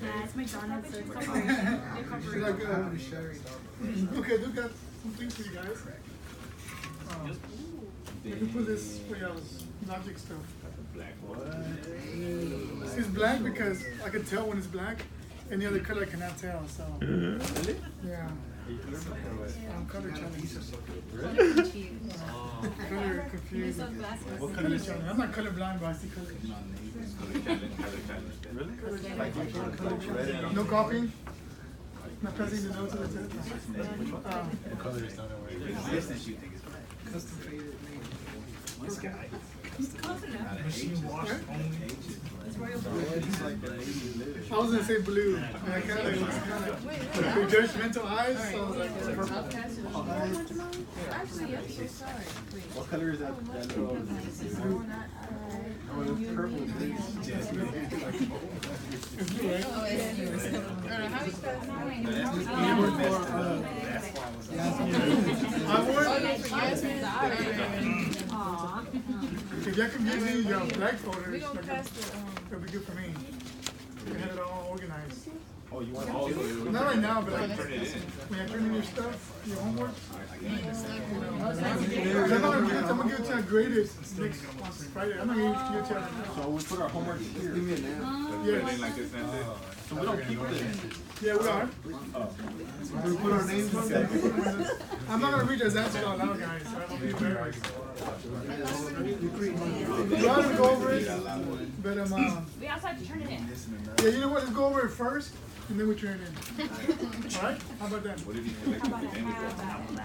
Yeah, it's McDonald's, so it's corporation. Okay, look at some things for you guys. I can put this for your logic stuff. Black what? It's black because I can tell when it's black. Any other color I cannot tell, so. Really? Yeah. I'm color challenged. Really? Color confused. What color is I'm not color blind, but I see color. Really? No copying? Not passing the notes to the test? What color is not This guy. He's confident. Machine wash only. It's royal blue. I was gonna say blue, and I kind of was kind of judgmental eyes, so I was like, purple. Actually, yes, you're sorry. What color is that? That little. Oh, that's purple. It's blue, right? If y'all can give me your black folders, that'll be good for me. We have it all organized. Oh, you want all of it? Not right now, but when I turn in your stuff, your homework, I'm gonna give it to you graded next Friday. I'm gonna give it to you right now. So we put our homework here. Give me a name. Yes. So we don't keep it. Yeah, we are. We put our names on there. I'm not gonna read those answers out loud, guys. So I won't be embarrassed. We're gonna go over it, but We also have to turn it in. yeah, you know what? Let's go over it first, and then we turn it in. All right? How about that? What if you collect the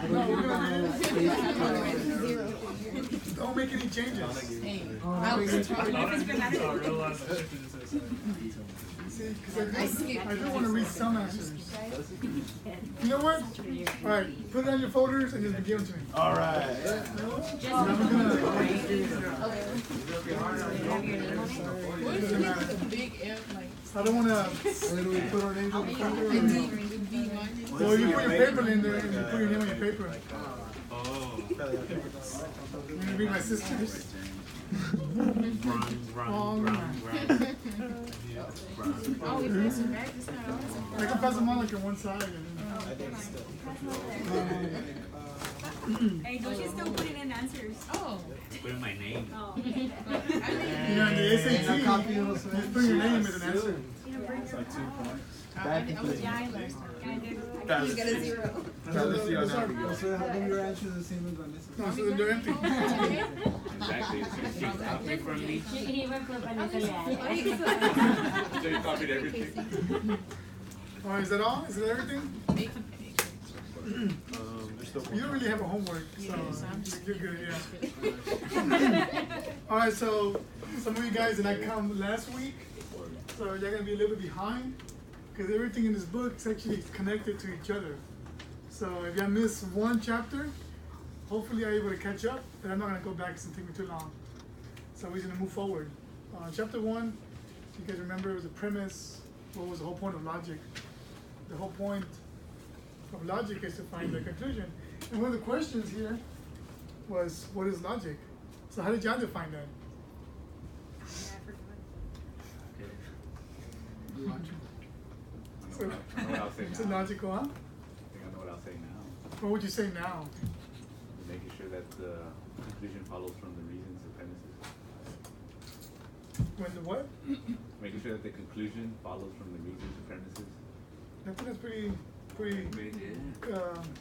No, we're gonna don't make any changes. See, because I do want to read some answers. You know what? All right, put it on your folders and just give them to me. All right. I don't want to put our names on the folder. Well, you put your paper in there and you put your name on your paper. Oh. I'm going to read my sisters. Oh, we passed it back. It's not I can pass them on like on one side. Hey, don't you still put in answers? Oh. Put in my name. Oh. You know, in the SAT, just put your name as an answer. Yeah, I learned. You got a 0. So how come your answer is the same as Vanessa? No, so they're empty. Exactly. She copied from me. He went for Vanessa. So you copied everything? All right, is that all? Is that everything? You don't really have a homework, so you're good, yeah. All right, so some of you guys did not come last week, so you're gonna be a little bit behind because everything in this book is actually connected to each other. So if you miss one chapter, hopefully you're able to catch up, but I'm not gonna go back because it'll take me too long. So we're gonna move forward. Chapter 1, you guys remember it was a premise. What was the whole point of logic? The whole point of logic is to find the conclusion. And one of the questions here was, what is logic? So how did y'all define that? So, I know what I'll say it's now. logical, huh? I think I know what I'll say now. What would you say now? Making sure that the conclusion follows from the reasons and premises. When the what? Making sure that the conclusion follows from the reasons and premises. I think that's pretty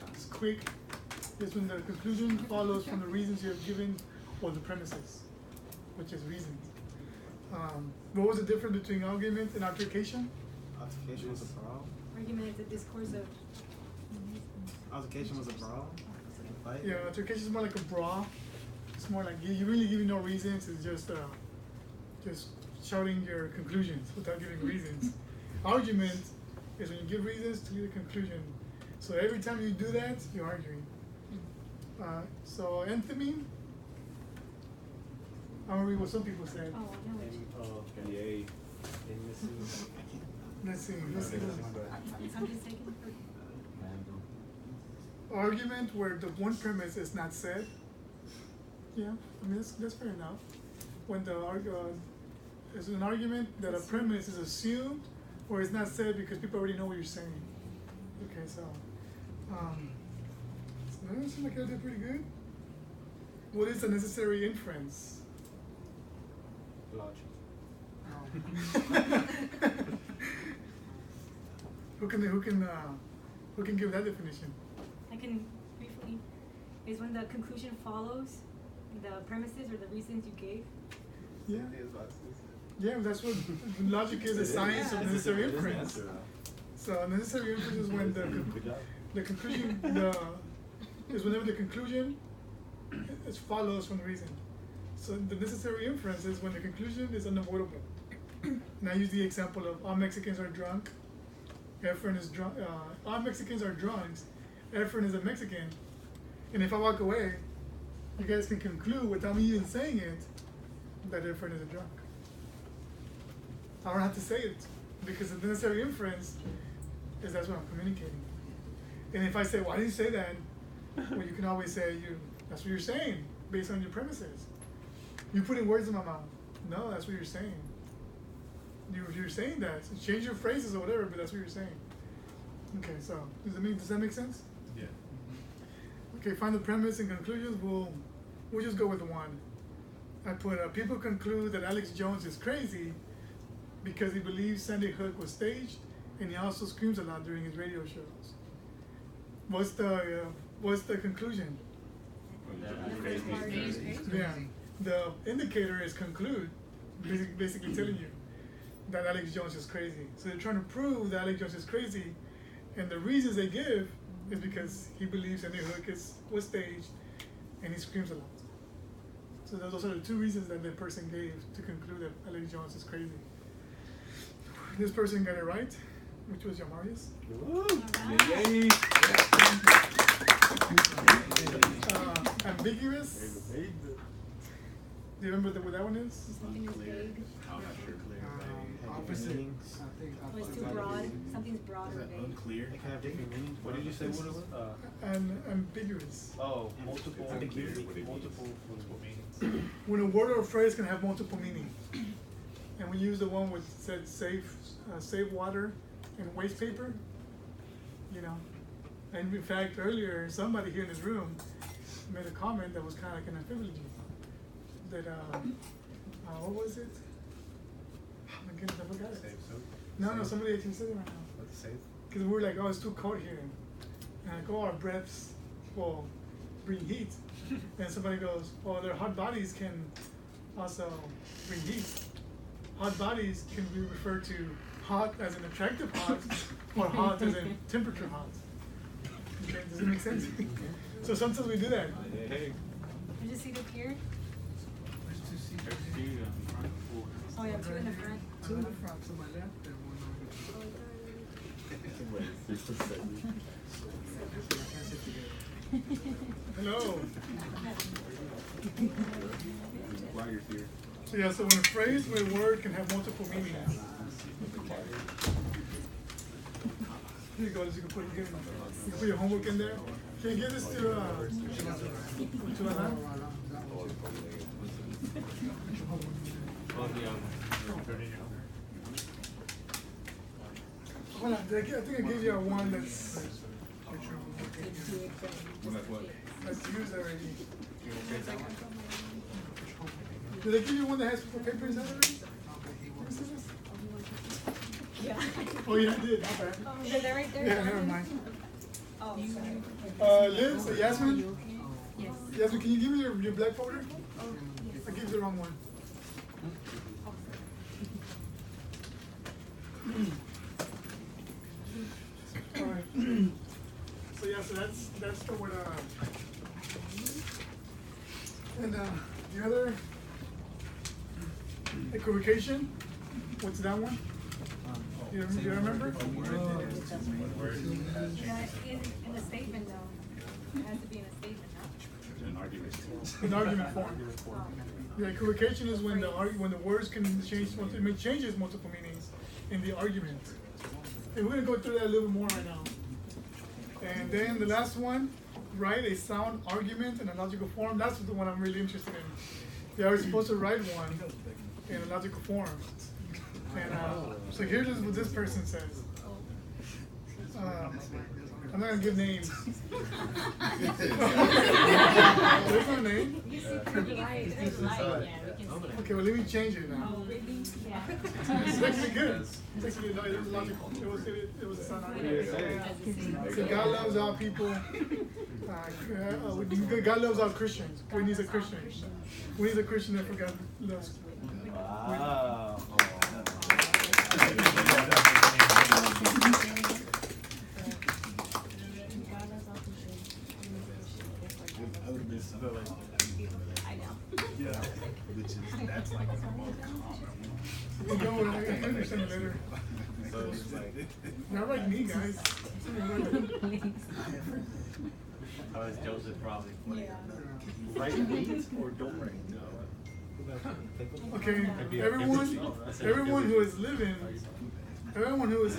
it's quick. It's when the conclusion follows from the reasons you have given or the premises, which is reasons. What was the difference between argument and altercation? Altercation was a brawl. Argument is a discourse of. Altercation was a brawl. Fight. Yeah, altercation is more like a brawl. It's more like you really giving no reasons. It's just shouting your conclusions without giving reasons. Argument is when you give reasons to the conclusion. So every time you do that, you're arguing. So enthymeme, I'm gonna read what some people said. Oh, I know it. Yay. Let's see. I'm just taking Argument where the one premise is not said. Yeah, I mean that's fair enough. When the is an argument that a premise is assumed or it's not said because people already know what you're saying. Okay, so it seems like I did pretty good. What is a necessary inference? Logic. Who can give that definition? I can briefly, is when the conclusion follows the premises or the reasons you gave. Yeah. Yeah, that's what logic is, the science of necessary inference. So necessary inference is when the conclusion is whenever the conclusion follows from the reason. So the necessary inference is when the conclusion is unavoidable. And I use the example of all Mexicans are drunk. Efren is drunk. All Mexicans are drunks. Efren is a Mexican. And if I walk away, you guys can conclude without me even saying it that Efren is a drunk. I don't have to say it because the necessary inference is that's what I'm communicating. And if I say, why didn't you say that? Well, you can always say, that's what you're saying based on your premises. You're putting words in my mouth. No, that's what you're saying. You're saying that. So change your phrases or whatever, but that's what you're saying. Okay, so does that make sense? Yeah. Okay, find the premise and conclusions. We'll just go with one. I put people conclude that Alex Jones is crazy because he believes Sandy Hook was staged, and he also screams a lot during his radio shows. What's the conclusion? Yeah, the indicator is conclude, basically telling you that Alex Jones is crazy. So they're trying to prove that Alex Jones is crazy, and the reasons they give is because he believes Sandy Hook was staged, and he screams a lot. So those are the two reasons that the person gave to conclude that Alex Jones is crazy. This person got it right, which was Jamarius. Ambiguous. Do you remember what that one is? Something is vague. Opposite. Or it's too broad. Something's broad or vague. Unclear. It can have different meanings. What did you say? What it was? Ambiguous. Oh, multiple meanings. When a word or a phrase can have multiple meanings. And we use the one with said save water and waste paper, And in fact, earlier, somebody here in this room made a comment that was kind of like an ambivalent. That, what was it? Oh my goodness, I forgot it. Save soap? No, somebody actually said it right now. What's safe? Because we were like, oh, it's too cold here. And like, oh, our breaths will bring heat. And somebody goes, oh, their hot bodies can also bring heat. Hot bodies can be referred to hot as an attractive hot, or hot as in temperature hot. Okay, does it make sense? So sometimes we do that. Hey. Did you see it here? Oh yeah, two in the front. Two in the front to my left and one over Hello. While you're here. So yeah, so when a phrase or a word can have multiple meanings. Here you go, you can put your homework in there. Can you give this to Ana? Hold on, I think I gave you one that's used already. Did I give you one that has paper inside already? Yeah. Oh yeah, I did. Not bad. Is that right there? Yeah, never mind. Oh, sorry. Liz, Yasmin? Yes. Yasmin, can you give me your black folder? I gave you the wrong one. Alright. So yeah, so that's the one. And the other equivocation. What's that one? You remember? Yeah, in a statement though. It has to be in a statement, no? An argument. In argument form. Yeah, equivocation is when the words can change. It changes multiple meanings in the argument. And we're gonna go through that a little more right now. And then the last one, write a sound argument in a logical form. That's the one I'm really interested in. They are supposed to write one in a logical form. And So here's what this person says. I'm not gonna give names. There's no name. Okay, well let me change it now. It's actually good. It's actually no, it was logical. It was a sign. So God loves all people. God loves all Christians. We need a Christian. We need a Christian that God loves. Wow. I would have been so like, I know. yeah, which is, that's like the most common. No, I understand it later. So it's like, Not like me, guys. How is Joseph probably? Right means or don't write? Okay, everyone who is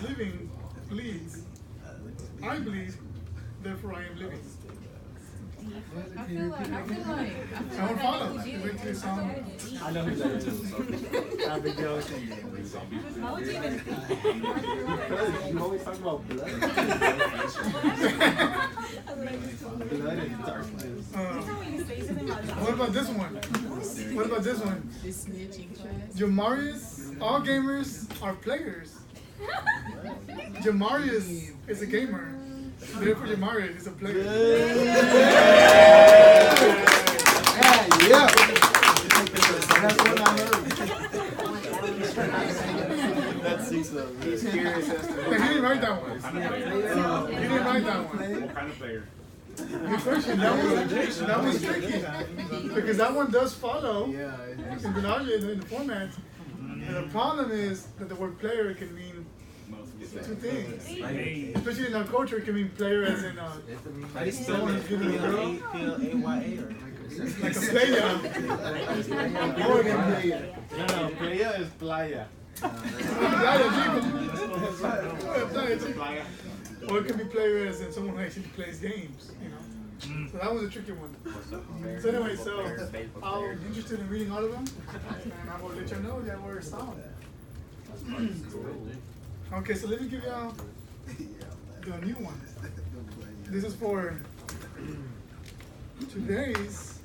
living bleeds. I bleed, therefore I am living. I feel like Someone follow. It's actually a song. I know who that is. I've been joking. How would you even think? Because you always talk about blood. Blood and darkness. What about this one? What about this one? Jamarius, all gamers are players. Jamarius is a gamer. Therefore, Jamarius is a player. Yeah. That's what I heard. That's six of He's curious as to He didn't write that one. what kind of player. He didn't write that one. What kind of player? Good question. That was tricky. Because that one does follow in the logic in the format. And the problem is that the word player can mean two things. Especially in our culture, it can mean player as in someone who's giving a girl. Like a player. Or it can be No, playa is playa. playa. Or it can be player as in someone who actually plays games, you know. So that was a tricky one. So anyway, I'm interested in reading all of them, and I will let you know that we're solid. Okay, so let me give y'all the new one. This is for today's.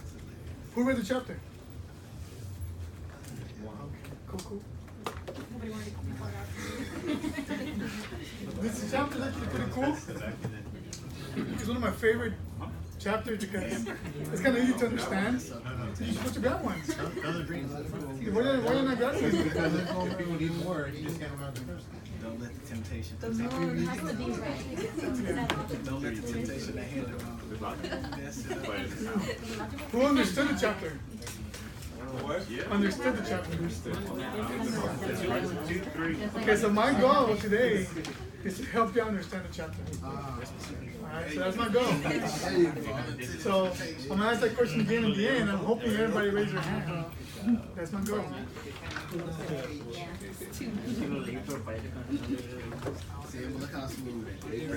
Who read the chapter? Okay, cool. This chapter is actually pretty cool. It's one of my favorite chapters because it's kind of easy to understand. You should put your grab ones. Why you not grab ones? Because there's no people need more. You just can't remember the first. Don't let the temptation. The moon has to be right. Don't let the temptation to hand it Who understood the chapter? Understood the chapter. Okay, so my goal today is to help you understand the chapter. Alright, so that's my goal. So I'm gonna ask that question again in the end. I'm hoping everybody raise their hand. That's my goal. See, look how smooth it is.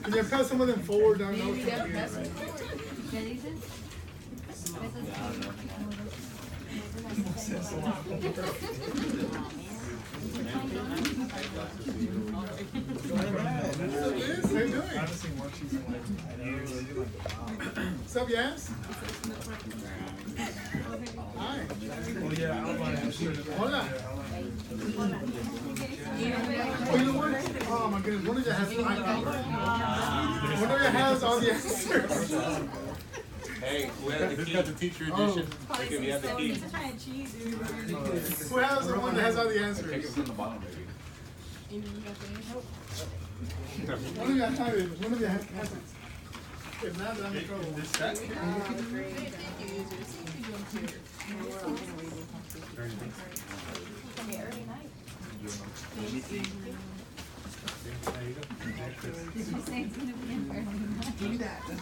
Can you pass some of them forward down those? How you doing? What's up, Yas? Hi. Hola. Oh, you know what? Oh my goodness, one of you has the iPad. One of you has all the answers. Hey, we have the key. Got the teacher edition. Like if you have the key. Who has the one that has all the answers? Take it from the bottom, maybe. One of you has it. One of you has it. If not, then I'm in trouble. That's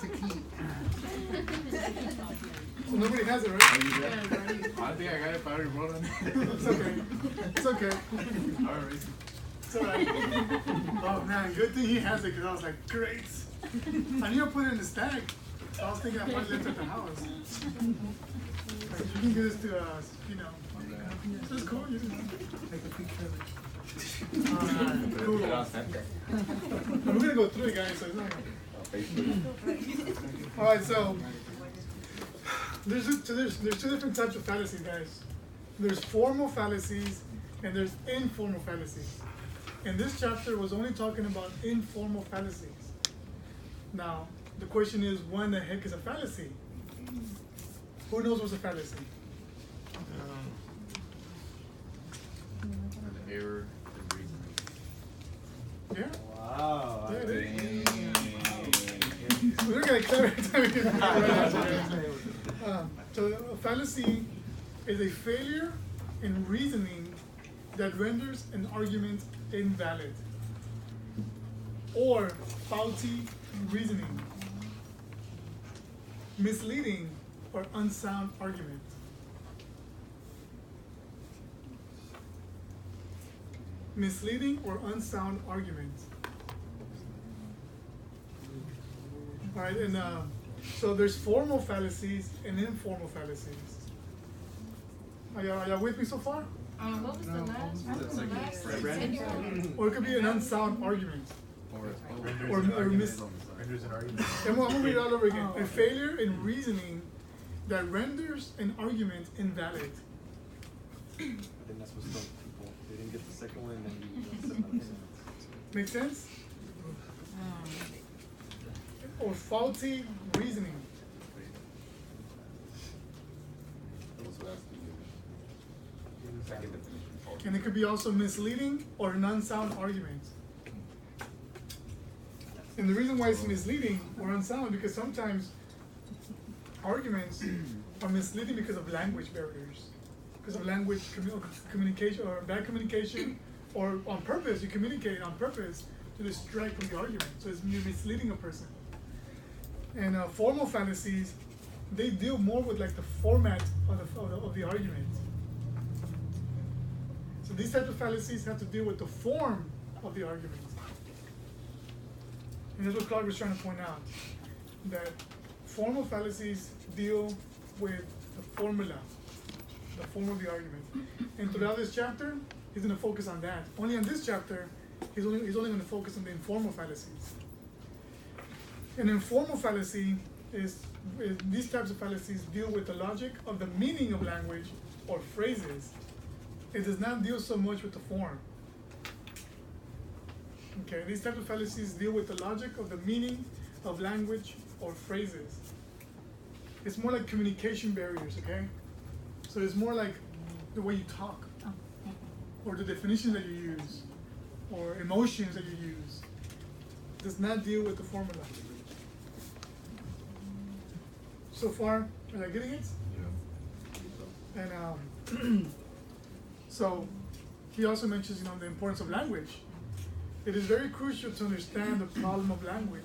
a key. So nobody has it, right? I think I got it, but I already wrote on it. It's okay. It's okay. Alright. It's alright. Oh man, good thing he has it because I was like, great. I need to put it in the stack. I was thinking I might left at the house. Like, you can give this to us, you know. This is cool. You can Take a picture of it. Alright, cool. Put it on Snapchat. We're gonna go through it, guys. So it's not gonna... Facebook. All right, so there's two different types of fallacies, guys. There's formal fallacies and there's informal fallacies. And this chapter was only talking about informal fallacies. Now, the question is, what in the heck is a fallacy? Who knows what's a fallacy? An error in reasoning. Yeah? Wow. Yeah, there you Dang. We're gonna clarify. So a fallacy is a failure in reasoning that renders an argument invalid, or faulty reasoning, misleading or unsound argument. Misleading or unsound argument. All right, and so there's formal fallacies and informal fallacies. Are y'all with me so far? What was the last? What was the last? Or it could be an unsound argument. Or Renders an argument. And I'm gonna read it all over again. A failure in reasoning that renders an argument invalid. I think that's what some people, they didn't get the second one and then you Make sense? Or faulty reasoning. Second definition. And it could be also misleading or an unsound argument. And the reason why it's misleading or unsound, because sometimes arguments are misleading because of language barriers, because of language communication or bad communication, or on purpose, you communicate on purpose to distract from the argument. So it's you're misleading a person. And formal fallacies, they deal more with like the format of the argument. So these types of fallacies have to deal with the form of the argument. And that's what Clark was trying to point out, that formal fallacies deal with the formula, the form of the argument. And throughout this chapter, he's going to focus on that. Only in this chapter, he's only going to focus on the informal fallacies. An informal fallacy is these types of fallacies deal with the logic of the meaning of language or phrases. It does not deal so much with the form. Okay, these types of fallacies deal with the logic of the meaning of language or phrases. It's more like communication barriers, okay? So it's more like the way you talk, or the definitions that you use, or emotions that you use. It does not deal with the formula. So far, are you getting it? Yeah. And so he also mentions, the importance of language. It is very crucial to understand the problem of language.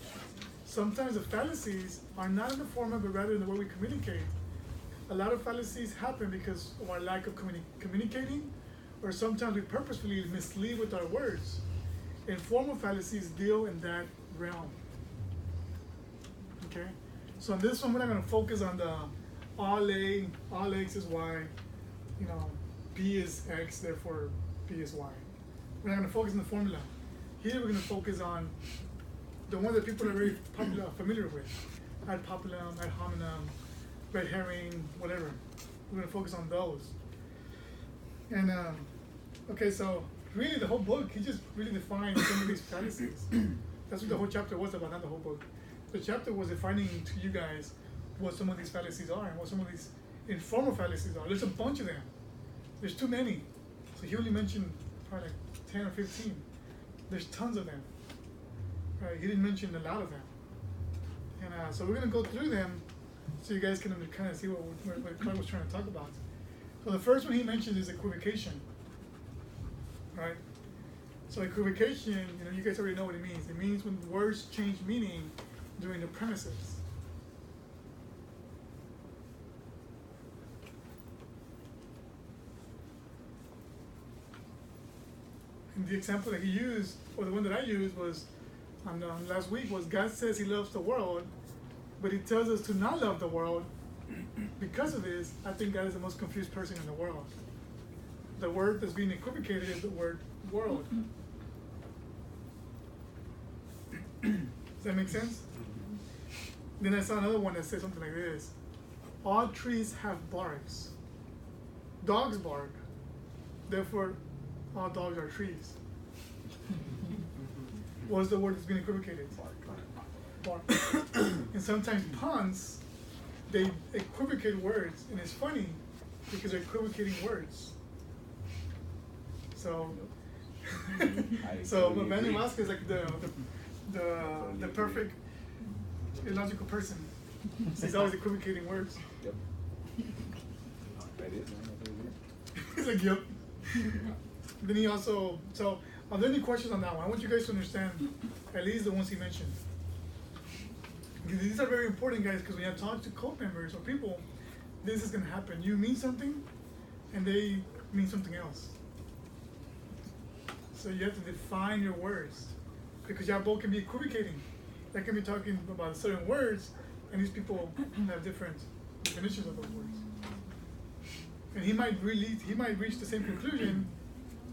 Sometimes the fallacies are not in the format, but rather in the way we communicate. A lot of fallacies happen because of our lack of communicating, or sometimes we purposefully mislead with our words. Informal fallacies deal in that realm. Okay? So in this one, we're not going to focus on the all X is Y, P is X, therefore P is Y. We're not going to focus on the formula. Here we're going to focus on the ones that people are very familiar with. Ad populum, ad hominem, red herring, whatever. We're going to focus on those. And, okay, so really the whole book, he just really defined some of these fallacies. That's what the whole chapter was about, not the whole book. The chapter was defining to you guys what some of these fallacies are and what some of these informal fallacies are. There's a bunch of them. There's too many. So he only mentioned probably like 10 or 15. There's tons of them. Right? He didn't mention a lot of them. And so we're going to go through them so you guys can kind of see what Clark was trying to talk about. So the first one he mentioned is equivocation. Right? So equivocation, you guys already know what it means. It means when words change meaning during the premises. And the example that he used, or the one that I used was, last week, was God says he loves the world, but he tells us to not love the world. Because of this, I think God is the most confused person in the world. The word that's being equivocated is the word world. Does that make sense? Then I saw another one that said something like this. All trees have barks. Dogs bark. Therefore, all dogs are trees. What's the word that's being equivocated? Bark. And sometimes puns, they equivocate words, and it's funny because they're equivocating words. So, so Emmanuel Vasquez is like the perfect illogical person. He's always equivocating words. Yep. That is. He's like, yep. Then he also, so are there any questions on that one? I want you guys to understand at least the ones he mentioned. Because these are very important, guys, because when you talk to cult members or people, this is going to happen. You mean something, and they mean something else. So you have to define your words, because y'all both can be equivocating. They can be talking about certain words, and these people have different definitions of those words. And he might reach the same conclusion,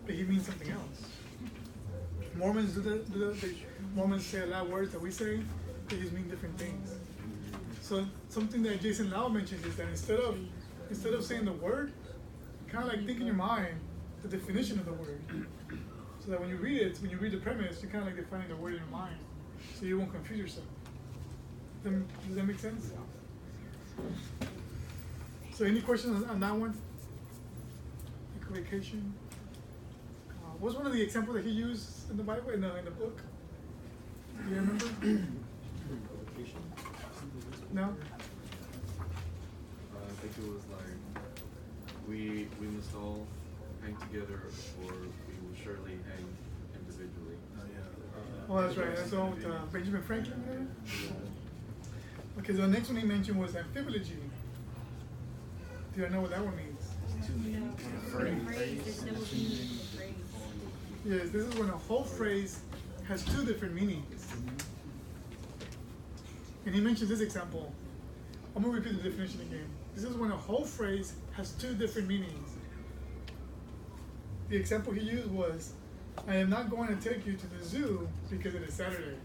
but he means something else. Mormons Mormons say a lot of words that we say, they just mean different things. So something that Jason Lau mentioned is that instead of saying the word, kind of like think in your mind the definition of the word. So that when you read it, when you read the premise, you're kind of like defining the word in your mind, so you won't confuse yourself. Does that make sense? So any questions on that one? Equivocation. What's one of the examples that he used in the Bible, in the book? Do you remember? No? I think it was like, we must all hang together or we will surely hang individually. Oh, that's right. That's all with Benjamin Franklin there. Okay, so the next one he mentioned was amphibology. Do you know what that one means? Yes, this is when a whole phrase has two different meanings. And he mentions this example. I'm going to repeat the definition again. This is when a whole phrase has two different meanings. The example he used was, I am not going to take you to the zoo because it is Saturday.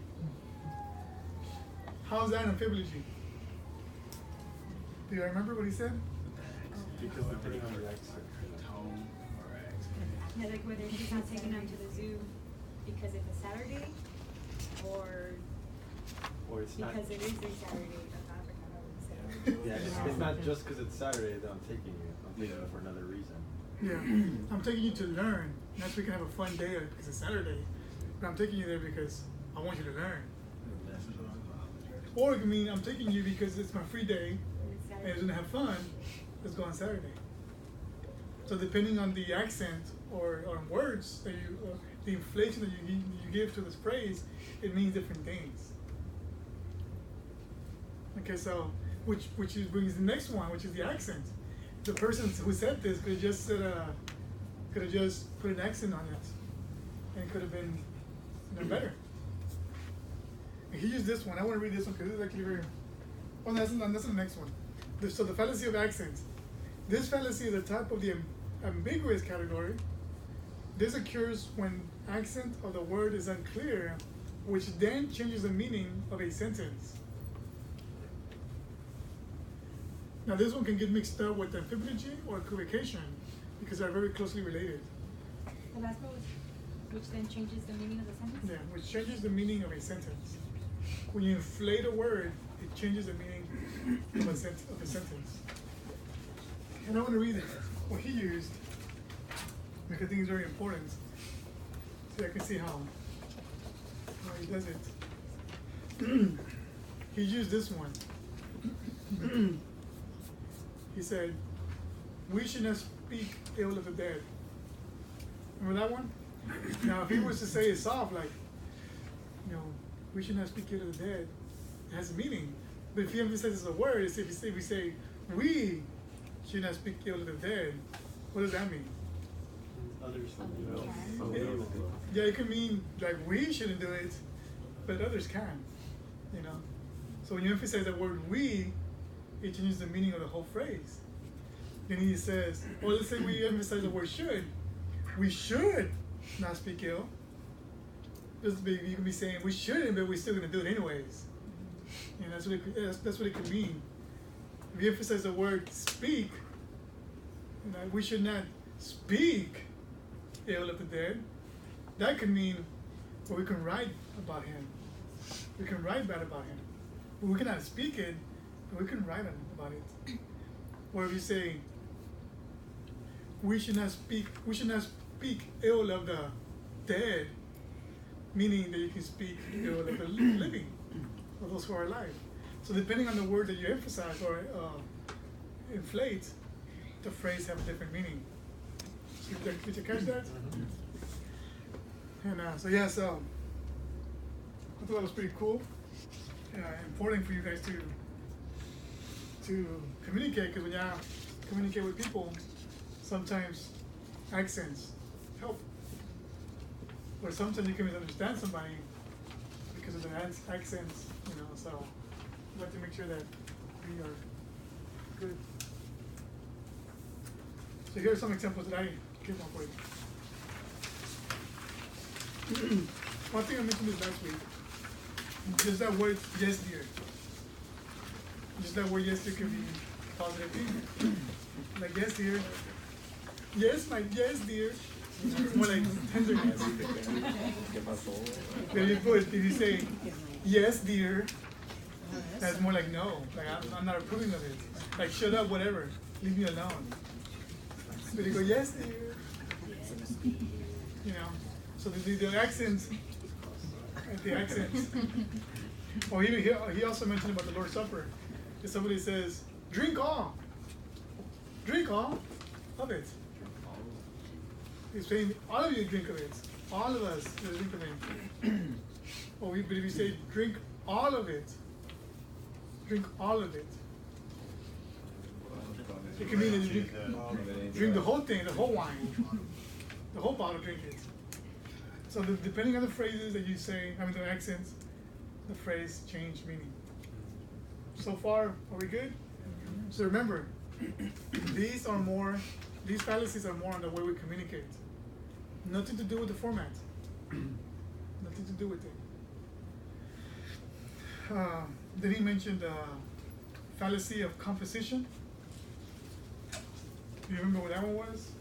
How's that amphibology? Do you remember what he said? Because depending on the accent, tone, or accent. Yeah, like whether she's not taking them to the zoo because it's a Saturday, or it's not. because it is a Saturday. Yeah, it's not just because it's Saturday that I'm taking you. I'm taking you for another reason. Yeah, I'm taking you to learn. Not so we can have a fun day because it's Saturday. But I'm taking you there because I want you to learn. Or it can mean I'm taking you because it's my free day and you're gonna have fun. Let's go on Saturday. So depending on the accent or on words that you, or the inflation that you give to this phrase, it means different things. Okay, so which brings the next one, which is the accent. The person who said this could have just said could have just put an accent on it, and it could have been better. And he used this one. I want to read this one because this is actually very. Oh, that's the next one. So the fallacy of accent. This fallacy is a type of the ambiguous category. This occurs when accent of the word is unclear, which then changes the meaning of a sentence. Now this one can get mixed up with amphibology or equivocation because they're very closely related. The last one was, which then changes the meaning of the sentence? Yeah, which changes the meaning of a sentence. When you inflate a word, it changes the meaning of a sentence. And I want to read what he used because I think it's very important so I can see how he does it. He used this one. He said, we should not speak ill of the dead. Remember that one? Now, if he was to say it soft, like, we should not speak ill of the dead, it has a meaning. But if he emphasizes a word, if we say, we should not speak ill of the dead, what does that mean? Others Yeah, it could mean, like, we shouldn't do it, but others can, So when you emphasize the word we, it changes the meaning of the whole phrase. Then he says, well, let's say we emphasize the word should. We should not speak ill. You can be saying we shouldn't, but we're still going to do it anyways. And that's what it could mean. If you emphasize the word speak, we should not speak ill of the dead. That could mean, well, we can write about him. We can write bad about him. But we cannot speak it, but we can write about it. Or if you say, we should not speak ill of the dead, meaning that you can speak ill of the living, or those who are alive. So depending on the word that you emphasize or inflate, the phrase have a different meaning. Did you catch that? And so I thought that was pretty cool. Important for you guys to communicate, because when you communicate with people, sometimes accents help. Or sometimes you can misunderstand somebody because of the accents, so we have to make sure that we are good. So here are some examples that I came up with. One thing I mentioned this last week, just that word, yes dear. Just that word, yes dear, can be positive thing. Like, yes dear. Yes, my yes dear. It's more like tenderness. If you say, yes dear, that's more like no. Like, I'm not approving of it. Like, shut up, whatever. Leave me alone. But you go, yes dear. So the accents. Oh, he also mentioned about the Lord's Supper. If somebody says, drink all of it. He's saying, all of you drink of it. All of us drink of it. But if you say, drink all of it, it can mean that you drink the whole thing, the whole wine, the whole bottle, drink it. So depending on the phrases that you say, the accents, the phrase change meaning. So far, are we good? So remember, these fallacies are more on the way we communicate. Nothing to do with the format. Nothing to do with it. Then he mentioned the fallacy of composition. Do you remember what that one was?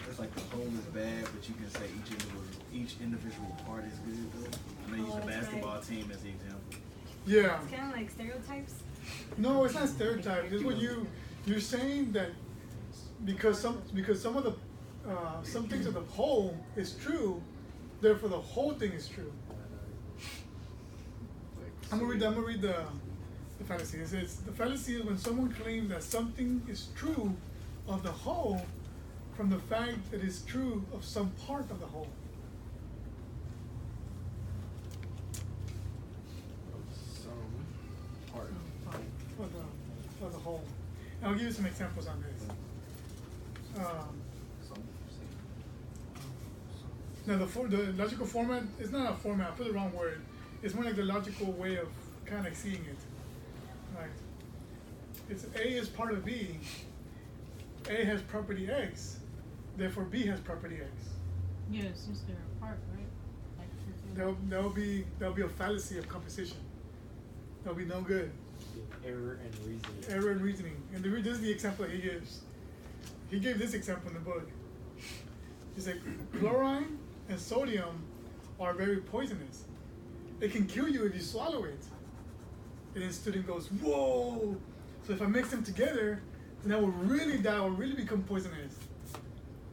It's like the whole is bad, but you can say each individual part is good though. I know you use a basketball team as the example. Yeah. It's kind of like stereotypes. No, it's not stereotypes. It's what you're saying that because some of the some things of the whole is true, therefore the whole thing is true. I'm gonna read the fallacy. It says the fallacy is when someone claims that something is true of the whole from the fact that it's true of some part of the whole. Some part. Of the whole. And I'll give you some examples on this. Now the logical format is not a format. I put the wrong word. It's more like the logical way of kind of seeing it. Right. It's A is part of B. A has property X. Therefore, B has property X. Yeah, since they're apart, right? That'll be a fallacy of composition. That'll be no good. Error and reasoning. Error in reasoning. And this is the example that he gives. He gave this example in the book. He said, chlorine and sodium are very poisonous. It can kill you if you swallow it. And then the student goes, whoa! So if I mix them together, then I will really die, I will really become poisonous.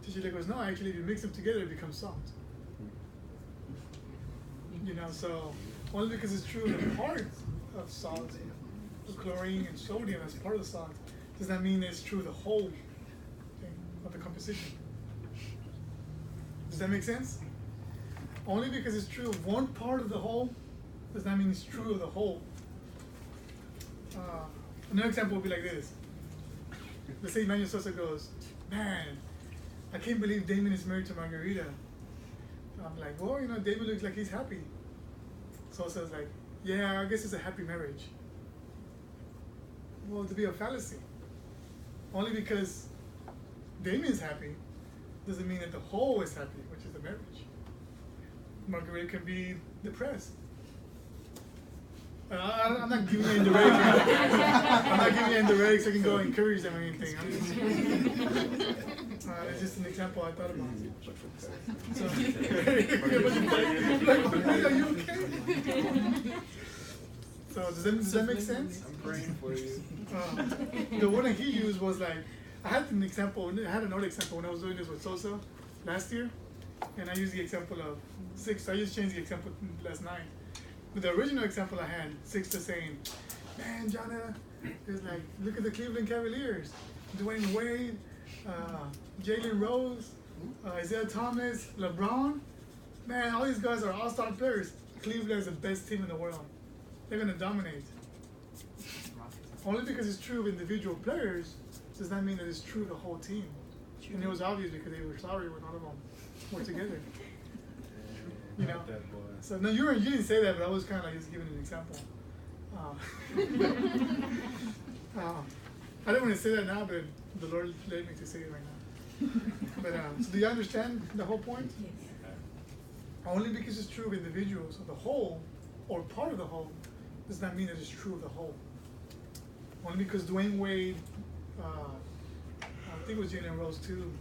Teacher goes, no, actually if you mix them together, it becomes salt. So only because it's true in part of salt, the chlorine and sodium as part of the salt, does not mean that it's true the whole thing of the composition. Does that make sense? Only because it's true of one part of the whole does not mean it's true of the whole. Another example would be like this. Let's say Emmanuel Sosa goes, man, I can't believe Damon is married to Margarita. I'm like, well, you know, David looks like he's happy. Sosa's like, yeah, I guess it's a happy marriage. Well, to be a fallacy. Only because Damien's happy doesn't mean that the whole is happy, which is the marriage. Margarita can be depressed. I'm not giving you indirect. I'm not giving you indirect so I can go encourage them or anything. It's just an example I thought about. So, are you okay? So does that make sense? I'm praying for you. The one that he used was like, I had an example, I had another example when I was doing this with Sosa last year, and I used the example of Sixto. I just changed the example last night. But the original example I had, Sixto saying, man, Jonna, is like, look at the Cleveland Cavaliers. Dwayne Wade, Jalen Rose, Isaiah Thomas, LeBron. Man, all these guys are all-star players. Cleveland is the best team in the world. They're going to dominate. Only because it's true of individual players does not mean that it's true of the whole team. And it was obvious because they were sorry when all of them were together. You know? So no, you didn't say that, but I was kind of like just giving an example. I didn't want to say that now, but the Lord led me to say it right now. But so do you understand the whole point? Yes. Only because it's true of individuals, of the whole, or part of the whole, does not mean that it's true of the whole. Only because Dwayne Wade, I think it was Jalen Rose too,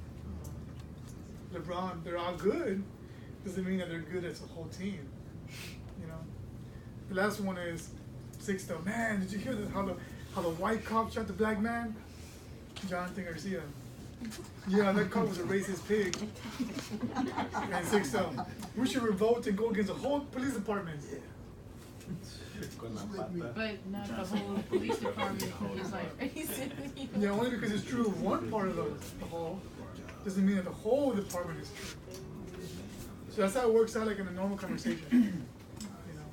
LeBron, they're all good, doesn't mean that they're good as a whole team. You know. The last one is Sixto. Man, did you hear how the white cop shot the black man? Jonathan Garcia. Yeah, that cop was a racist pig. And Sixto, we should revolt and go against the whole police department. But not the whole police department is like racist. Yeah, only because it's true of one part of the whole doesn't mean that the whole department is true. So that's how it works out like in a normal conversation. You know.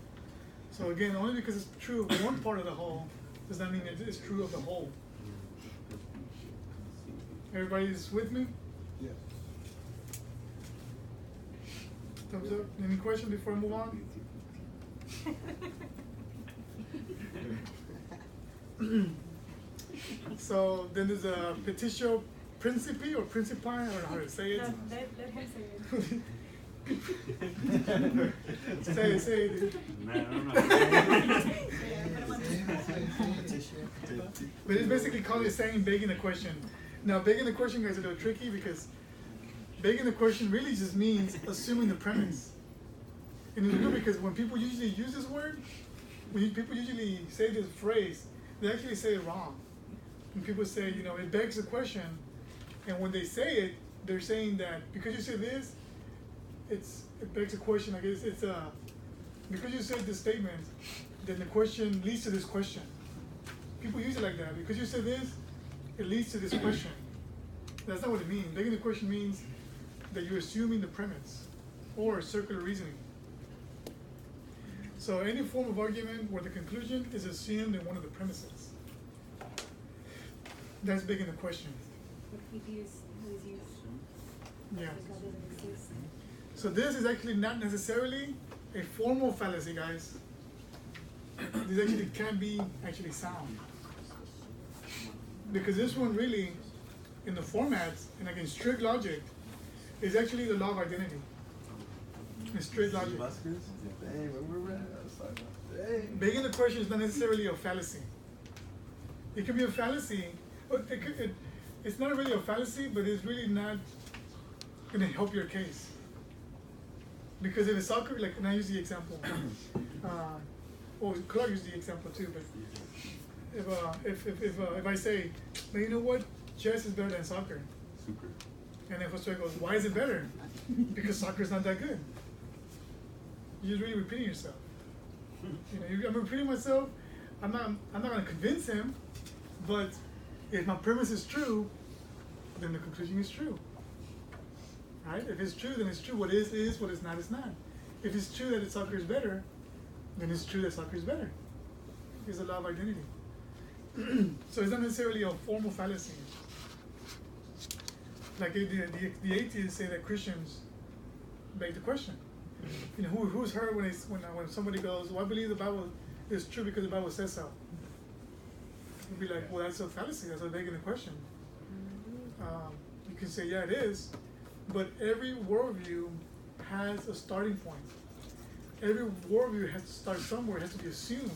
So again, only because it's true of one part of the whole does not mean that it's true of the whole. Everybody's with me? Yeah. Thumbs up. Any questions before I move on? So then there's a petitio principi or principi, I don't know how to say it. Let him say it. Say it. Dude. Man, I don't know. But it's basically called it saying begging the question. Now begging the question guys, is a little tricky because begging the question really just means assuming the premise. And it's good because when people usually use this word, people usually say this phrase, they actually say it wrong. When people say, you know, it begs the question, and when they say it, they're saying that because you say this, it begs a question. I guess it's because you said this statement, then the question leads to this question. People use it like that. Because you said this, it leads to this question. That's not what it means. Begging the question means that you're assuming the premise or circular reasoning. So any form of argument where the conclusion is assumed in one of the premises. That's begging the question. What if you use Yeah. God doesn't exist? So this is actually not necessarily a formal fallacy, guys. This actually can be actually sound. Because this one really, in the formats, and like in strict logic, is actually the law of identity. In strict logic. Begging the question is not necessarily a fallacy. It can be a fallacy, but it's not really a fallacy, but it's really not going to help your case. Because in a soccer, like, and I use the example, Clark used the example too, but if I say, but you know what, chess is better than soccer. Super. And if Jose goes, why is it better? Because soccer is not that good. You're just really repeating yourself. You know, I'm repeating myself. I'm not going to convince him, but if my premise is true, then the conclusion is true. Right? If it's true, then it's true. What is, what is not, is not. If it's true that soccer is better, then it's true that soccer is better. It's a law of identity. So it's not necessarily a formal fallacy. Like the atheists say that Christians beg the question. You know, who's heard when somebody goes, well, I believe the Bible is true because the Bible says so. You'd be like, well, that's a fallacy. That's a begging the question. You can say, yeah, it is, but every worldview has a starting point. Every worldview has to start somewhere. It has to be assumed.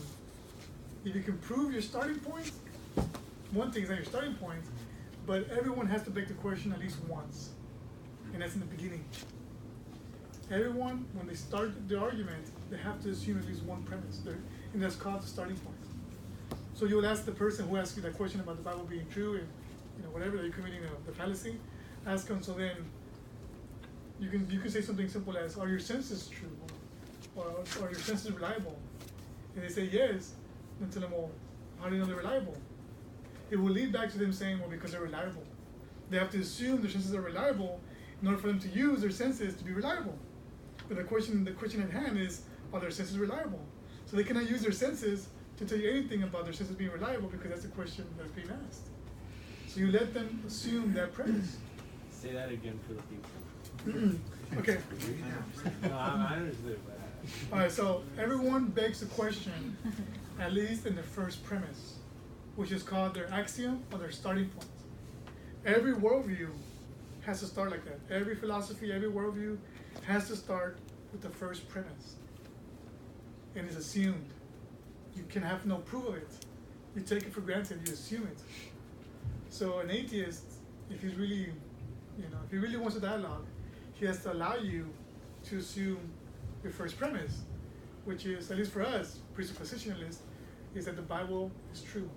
If you can prove your starting point, one thing is not your starting point, but everyone has to beg the question at least once, and that's in the beginning. Everyone, when they start the argument, they have to assume at least one premise, and that's called the starting point. So you will ask the person who asked you that question about the Bible being true, and whatever, that you're committing the fallacy. Ask them. So then you can say something simple as, "Are your senses true, or are your senses reliable?" And they say yes. Then tell them, "Well, how do you know they're reliable?" It will lead back to them saying, "Well, because they're reliable." They have to assume their senses are reliable in order for them to use their senses to be reliable. But the question at hand is, are their senses reliable? So they cannot use their senses to tell you anything about their senses being reliable, because that's the question that's being asked. So you let them assume that premise. Say that again for the people. Okay. No, I understood. All right. So everyone begs the question, at least in the first premise, which is called their axiom or their starting point. Every worldview has to start like that. Every philosophy, every worldview has to start with the first premise, and it's assumed. You can have no proof of it. You take it for granted. You assume it. So an atheist, if he really wants a dialogue, he has to allow you to assume your first premise, which is, at least for us, presuppositionalists, is that the Bible is true.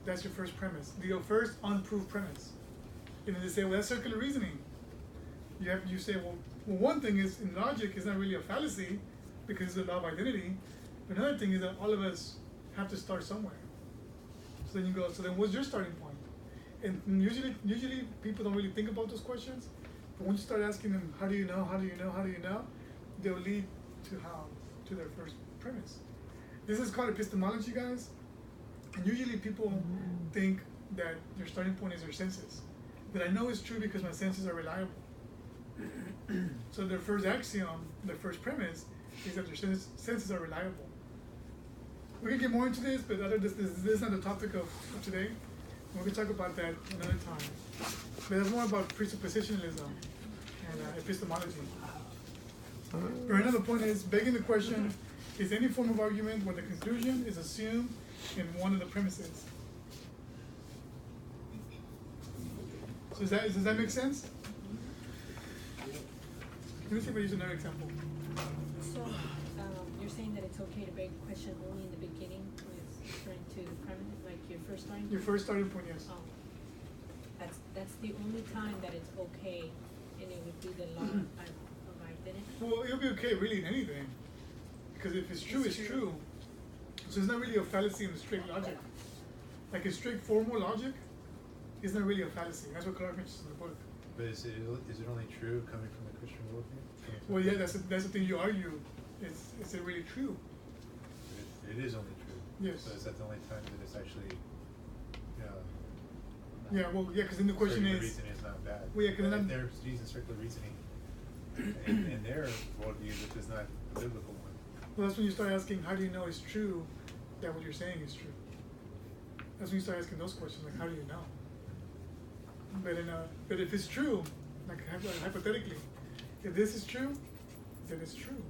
That's your first premise, the first unproved premise. And then they say, well, that's circular reasoning. You say, well, one thing is, in logic, it's not really a fallacy because it's the law of identity. But another thing is that all of us have to start somewhere. So then you go, so then what's your starting point? And usually people don't really think about those questions. But when you start asking them, how do you know, they'll lead to their first premise. This is called epistemology, guys. And usually people think that their starting point is their senses. That I know it's true because my senses are reliable. So their first axiom, their first premise, is that their senses are reliable. We can get more into this, but this is not the topic of today. We can talk about that another time. But it's more about presuppositionalism and epistemology. Or another point is, begging the question is any form of argument where the conclusion is assumed in one of the premises. So does that make sense? Let me see if I use another example. So, you're saying that it's okay to beg a question only in the beginning when it's referring to the premise, like your first starting point? Your first starting point, yes. Oh. That's the only time that it's okay, and it would be the law of identity? Well, it'll be okay really in anything. Because if it's true, it's true. So it's not really a fallacy in the strict logic. Like a strict formal logic is not really a fallacy. That's what Clark mentions in the book. But is it only true coming from the Christian worldview? Well, yeah, that's the thing you argue. Is it really true? It is only true. Yes. So is that the only time that it's actually, Yeah, well, yeah, because then the question circular is. reasoning is not bad. Well, yeah, because But then if they're using circular reasoning in their worldview, which is not a biblical one. Well, that's when you start asking, how do you know it's true that what you're saying is true? That's when you start asking those questions, like, how do you know? But if it's true, like hypothetically, if this is true, then it's true.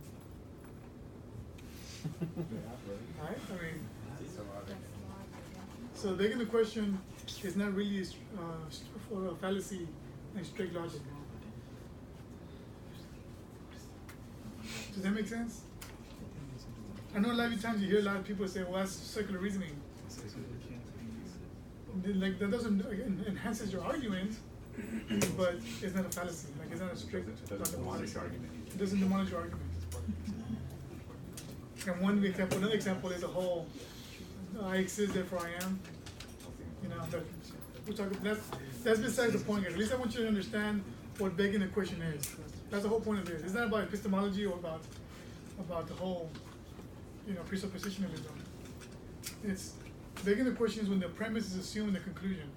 Right? I mean, so begging the question is not really for a fallacy in strict logic. Does that make sense? I know a lot of times you hear a lot of people say, well, that's circular reasoning. Like, that doesn't enhances your argument, but it's not a fallacy. Like, it's not a strict, it doesn't demolish argument. It doesn't demolish your argument. And another example is the whole, I exist, therefore I am. But we'll talk. That's besides the point. At least I want you to understand what begging the question is. That's the whole point of this. It's not about epistemology or about the whole, presuppositionalism. It's begging the question is when the premise is assumed in the conclusion.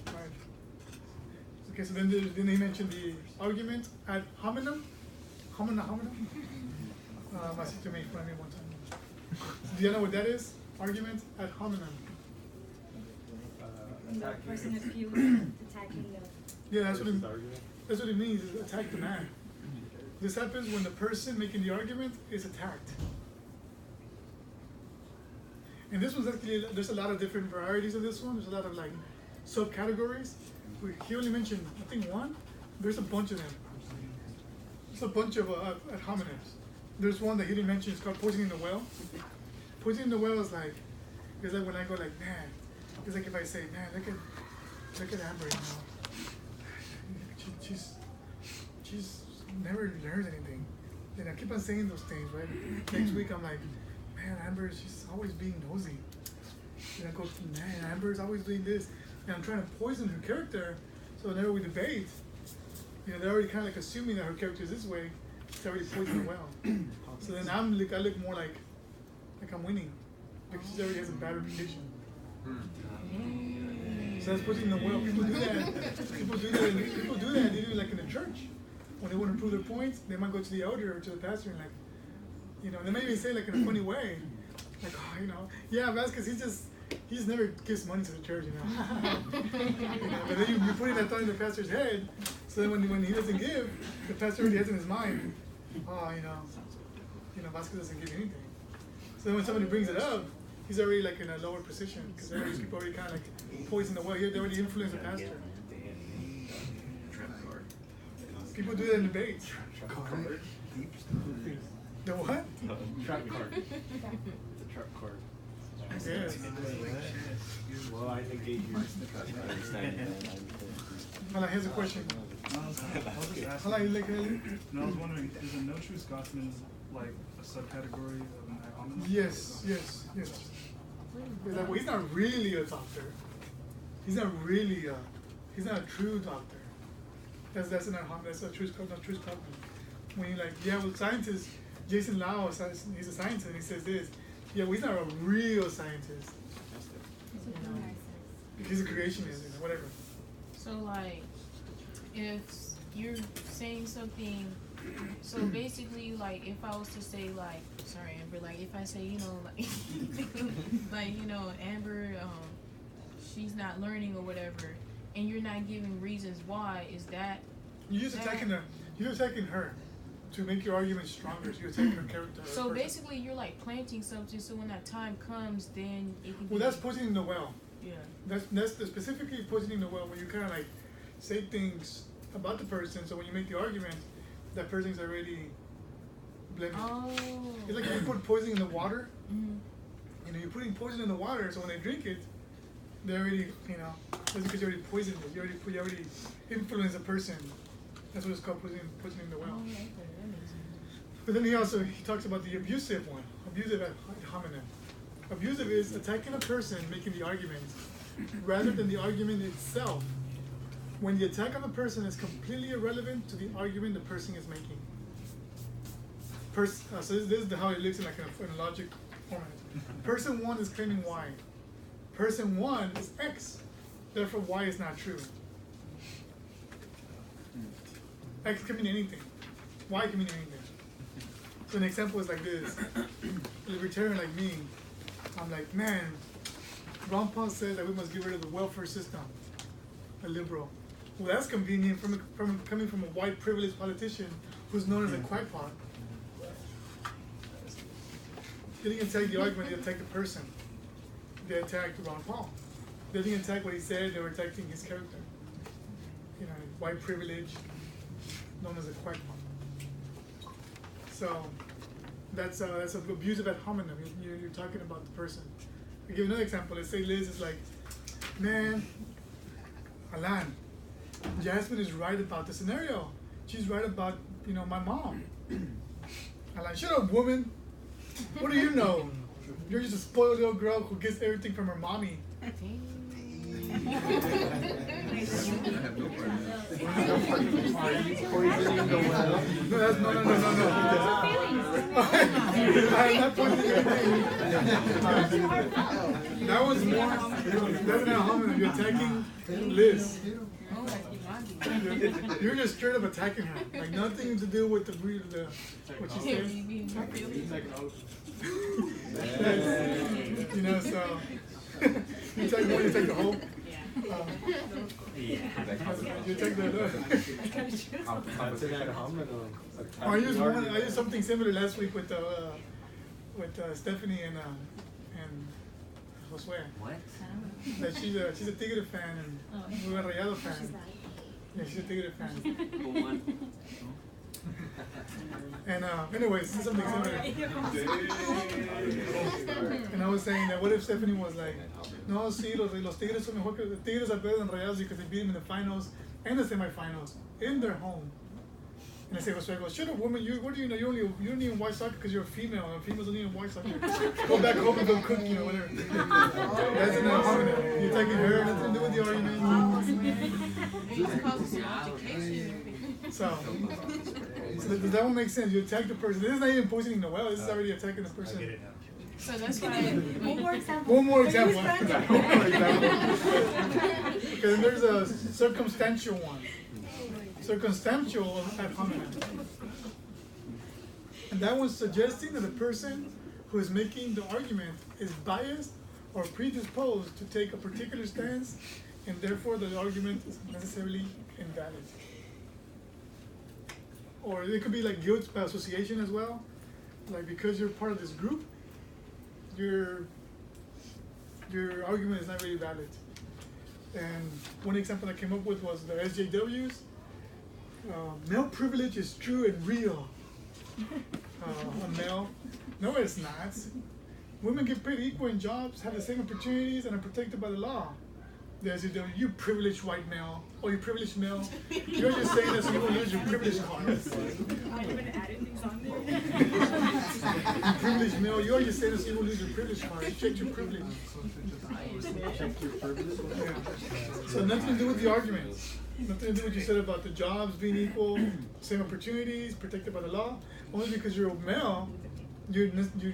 Right. Okay, so then he mentioned the argument ad hominem. Hominem. My sister made fun of me one time. Do you know what that is? Argument ad hominem. The person accused attacking the. Yeah, that's what it means, is attack the man. This happens when the person making the argument is attacked. And this one's actually, there's a lot of different varieties of this one. There's a lot of like subcategories. He only mentioned, I think, one. There's a bunch of them. There's a bunch of ad hominems. There's one that he didn't mention. It's called poisoning the well. Poisoning the well is like when I go like, man. It's like if I say, man, look at Amber, you know. She's never learned anything. And I keep on saying those things, right? Next week I'm like, man, Amber, she's always being nosy. And I go, man, Amber's always doing this. And I'm trying to poison her character, so whenever we debate, you know, they're already kind of like assuming that her character is this way. It's already poisoned well. So then I look more like I'm winning, because she already has a bad reputation. So that's poisoning the well. People do that. People do that even like in the church. When they want to prove their points, they might go to the elder or to the pastor and like, you know, they may even say like in a funny way, like, oh, you know, yeah, Vasquez, he just never gives money to the church, you know. You know, but then you put that thought in the pastor's head, so then when he doesn't give, the pastor already has in his mind, oh, you know, Vasquez doesn't give anything. So then when somebody brings it up, he's already like in a lower position, because these people already kind of like poison the well. They already influence the pastor. People do that in debates. The what? Trap card. It's a trap card. Yes. Well, I negate your understanding. Hold on, here's a question. I was just asking. Hold on, you look at it? No, I was wondering, is a no true Scotsman like a subcategory of an ad hominem? Yes. It's like, well, he's not really a doctor. He's not a true doctor. That's a true Scotsman. When you're like, yeah, well, scientist, Jason Lau, he's a scientist, and he says this. Yeah, well, he's not a real scientist. He's a creationist, whatever. So, like, if you're saying something, so basically, like, if I was to say, like, sorry, Amber, like, if I say, you know, like, like, you know, Amber, she's not learning or whatever, and you're not giving reasons why, is that? You're just attacking her. You're attacking her to make your argument stronger. So you're attacking her character. So basically, you're like planting something. So when that time comes, then it can. Well, that's poisoning the well. Yeah. That's specifically poisoning the well when you kind of like say things about the person. So when you make the argument, that person's already blemished. Oh. It's like when you put poison in the water. Mm-hmm. You know, you're putting poison in the water, so when they drink it, they already, you know, that's because you already poisoned it. You already influenced the person. That's what it's called, poisoning the well. Oh, okay. That makes sense. But then he talks about the abusive one, abusive ad hominem. Abusive is attacking a person making the argument rather than the argument itself. When the attack on the person is completely irrelevant to the argument the person is making. So this is how it looks in like in a logic format. Person 1 is claiming Y. Person 1 is X. Therefore, Y is not true. X can mean anything. Y can mean anything. So an example is like this. A libertarian like me, I'm like, man, Ron Paul says that we must get rid of the welfare system. A liberal. Well, that's convenient from coming from a white privileged politician who's known as a crackpot. They didn't attack the argument, they attacked the person. They attacked Ron Paul. They didn't attack what he said, they were attacking his character. You know, white privilege, known as a crackpot. So that's an abusive ad hominem. You're talking about the person. I'll give you another example. Let's say Liz is like, man, Alan, Jasmine is right about the scenario. She's right about, you know, my mom. Alan, shut up, woman. What do you know? You're just a spoiled little girl who gets everything from her mommy. I have no problem. Are you poisoning the well? No, that's no. I'm not poisoning anything. That was more. That's not a hominem. You're attacking Liz. you're just straight up attacking her, like nothing to do with the what she says. You know, so you take one, you take the whole. You take the. I used something similar last week with Stephanie and Josue. What? That she's a Tigre fan and we're a Rayado fan. Yeah, she's a Tigre fan. And anyways, something similar. And I was saying that what if Stephanie was like, no, sí, los Tigres son mejor que the Tigres are better than Rayados because they beat them in the finals and the semifinals in their home. And I say, Josue goes, shut up, woman, what do you know? You don't even watch soccer because you're a female, and females don't even watch soccer. Go back home and go cook, you know, whatever. That's enough. You're taking her, nothing to do with the argument. So does that one make sense? You attack the person. This is not even poisoning Noel, this is already attacking the person. I get it now. So that's why. One more example. One more example. Because there's a circumstantial one. Circumstantial ad hominem. And that one's suggesting that the person who is making the argument is biased or predisposed to take a particular stance, and therefore the argument is necessarily invalid. Or it could be like guilt by association as well. Like because you're part of this group, your argument is not really valid. And one example I came up with was the SJWs. Male privilege is true and real. On male, no, it's not. Women get paid equal in jobs, have the same opportunities, and are protected by the law. The SJW, you privileged white male, or you privileged male. You're just saying that so you won't lose your privilege card. Are you gonna add things on there? You privileged male, you're just saying that so you won't lose your privilege card. Check your privilege. Check your privilege. Yeah. So nothing to do with the argument. Nothing to do with what you said about the jobs being equal, same opportunities, protected by the law. Only because you're a male, you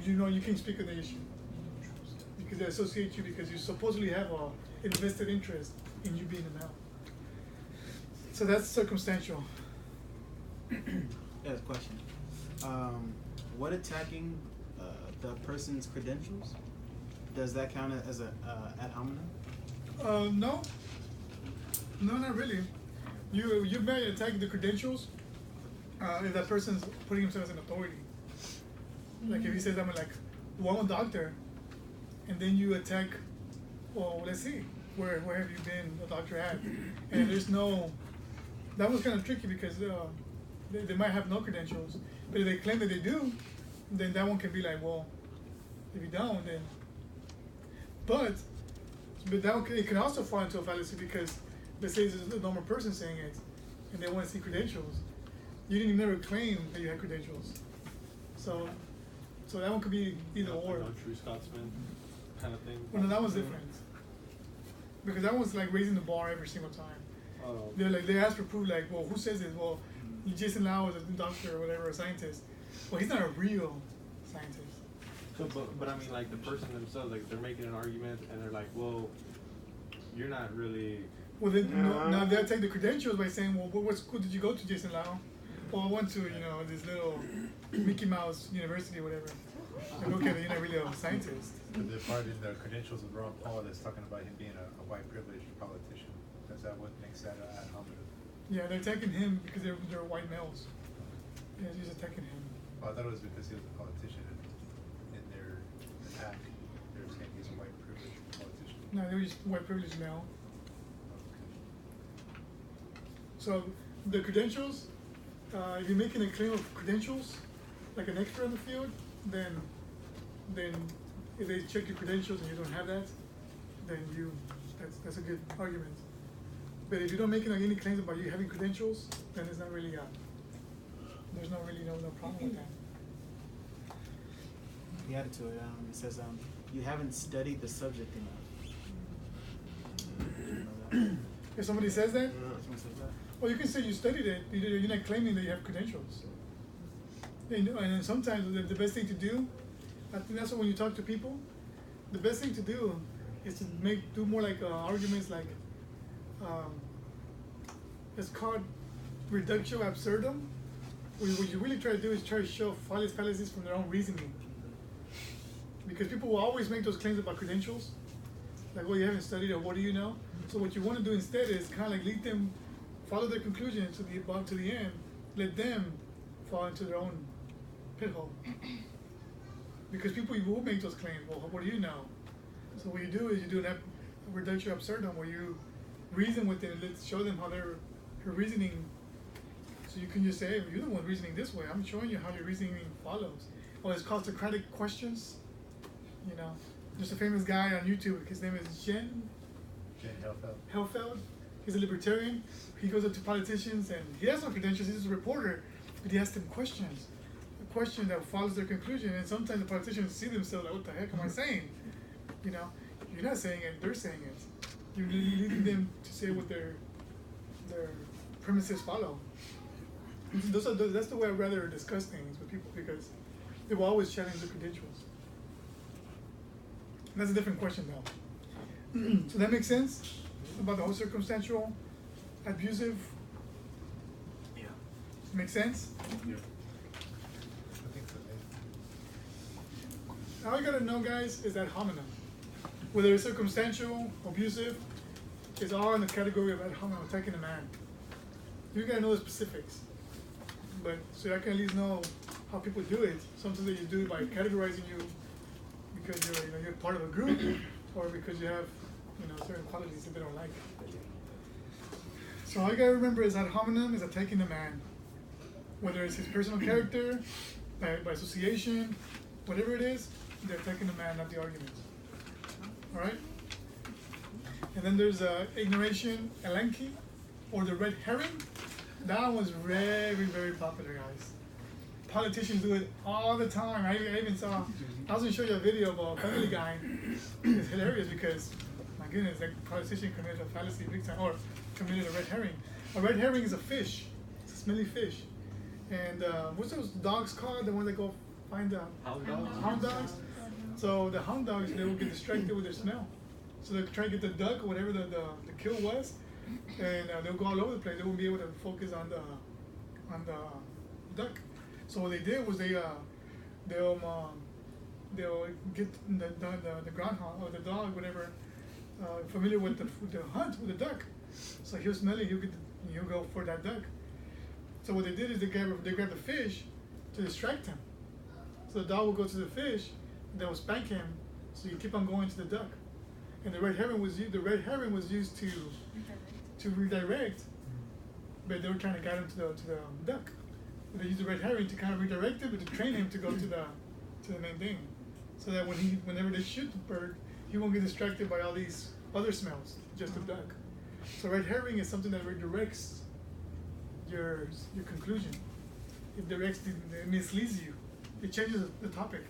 know you can't speak on the issue. Because they associate you because you supposedly have a invested interest in you being a male. So that's circumstantial. Yeah, question. What attacking the person's credentials? Does that count as a ad hominem? No. No, not really. You may attack the credentials if that person's putting himself as an authority. Like if he says, I'm a doctor, and then you attack, well, let's see, where have you been a doctor at? And there's no, that was kind of tricky because they might have no credentials, but if they claim that they do, then that one can be like, well, if you don't, then, but that one, it can also fall into a fallacy because let's say there's a normal person saying it, and they want to see credentials. You didn't never claim that you had credentials. So that one could be either or. No true Scotsman kind of thing. Well, no, that was different. Because that was like raising the bar every single time. Oh. They asked for proof, like, well, who says this? Well, Jason Lau is a doctor or whatever, a scientist. Well, he's not a real scientist. So, but I mean, like the person themselves, like they're making an argument and they're like, well, you're not really. Well, then now they'll take the credentials by saying, well, what school did you go to, Jason Lau? Well, I went to, this little Mickey Mouse University or whatever. Like, okay, then you're not really a scientist. But the part in the credentials of Ron Paul that's talking about him being a white privileged politician. Is that what makes that ad hominem? Yeah, they're attacking him because they're white males. Yeah, he's attacking him. Well, I thought it was because he was a politician in their attack. They were saying he's a white privileged politician. No, they were just white privileged male. So the credentials, if you're making a claim of credentials, like an expert in the field, then if they check your credentials and you don't have that, then that's a good argument. But if you don't make any claims about you having credentials, then it's not really there's no problem with that. He added to it. It says you haven't studied the subject enough. If somebody says that, Someone says that. well, you can say you studied it. You're not claiming that you have credentials. And then sometimes the best thing to do, I think that's when you talk to people, the best thing to do is to do more like arguments like, It's called reductio absurdum. What you really try to do is try to show fallacies from their own reasoning. Because people will always make those claims about credentials. Like, well, you haven't studied, or what do you know? So what you want to do instead is kind of like lead them, follow their conclusion to the end, let them fall into their own pit hole. Because people will make those claims. Well, what do you know? So what you do is you do that reductio absurdum, where you reason with them, let's show them how her reasoning. So you can just say, hey, you're the one reasoning this way. I'm showing you how your reasoning follows. Or it's called Socratic questions. You know, there's a famous guy on YouTube. His name is Jen Helfeld. He's a libertarian. He goes up to politicians, and he has no credentials. He's just a reporter, but he asks them questions. A question that follows their conclusion. And sometimes the politicians see themselves like, what the heck am I saying? You know, you're not saying it, they're saying it. You're leading them to say what their premises follow. That's the way I'd rather discuss things with people, because they will always challenge the credentials. That's a different question now. So that makes sense about the whole circumstantial, abusive. Yeah. Make sense? Yeah. I think so. All you gotta know, guys, is that hominem. Whether it's circumstantial, abusive, is all in the category of ad hominem, attacking a man. You gotta know the specifics. But so I can at least know how people do it. Sometimes they just do it by categorizing you because you're part of a group, or because you have certain qualities that they don't like. So all you gotta remember is that hominem is attacking the man, whether it's his personal character, by association, whatever it is, they're attacking the man, not the argument. All right. And then there's ignoration, elenchi, or the red herring. That one's very, very popular, guys. Politicians do it all the time. I even saw, I was going to show you a video about a Family Guy. It's hilarious because, my goodness, that politician committed a fallacy big time, or committed a red herring. A red herring is a fish. It's a smelly fish. And what's those dogs called? The ones that go find the Hound dogs? Hound dogs. So the hound dogs, they will get distracted with their smell. So they'll try to get the duck, or whatever the kill was, and they'll go all over the place. They won't be able to focus on the duck. So what they did was they'll get the groundhog or the dog, whatever, familiar with the hunt with the duck. So he'll smell it, he'll go for that duck. So what they did is they grabbed the fish to distract him. So the dog will go to the fish, and they will spank him, so you keep on going to the duck. And the red herring was used to redirect, but they were trying to guide him to the duck. But they used the red herring to kind of redirect him, but to train him to go to the main thing, so that whenever they shoot the bird, he won't get distracted by all these other smells, just the duck. So red herring is something that redirects your conclusion. It misleads you. It changes the topic.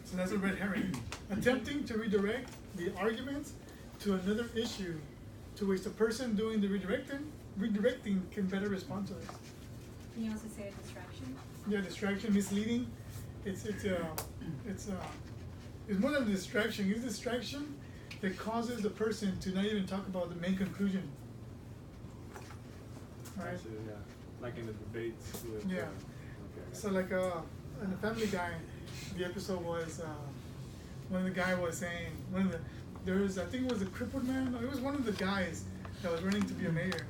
So that's a red herring. Attempting to redirect the argument to another issue to which the person doing the redirecting can better respond to it. Can you also say a distraction? Yeah, distraction, misleading. It's more than a distraction. It's a distraction that causes the person to not even talk about the main conclusion. Right? So, yeah. Like in the debates with, Yeah. Okay. So like in the Family Guy, the episode was one of the guy was saying I think it was a crippled man. No, it was one of the guys that was running to be a mayor,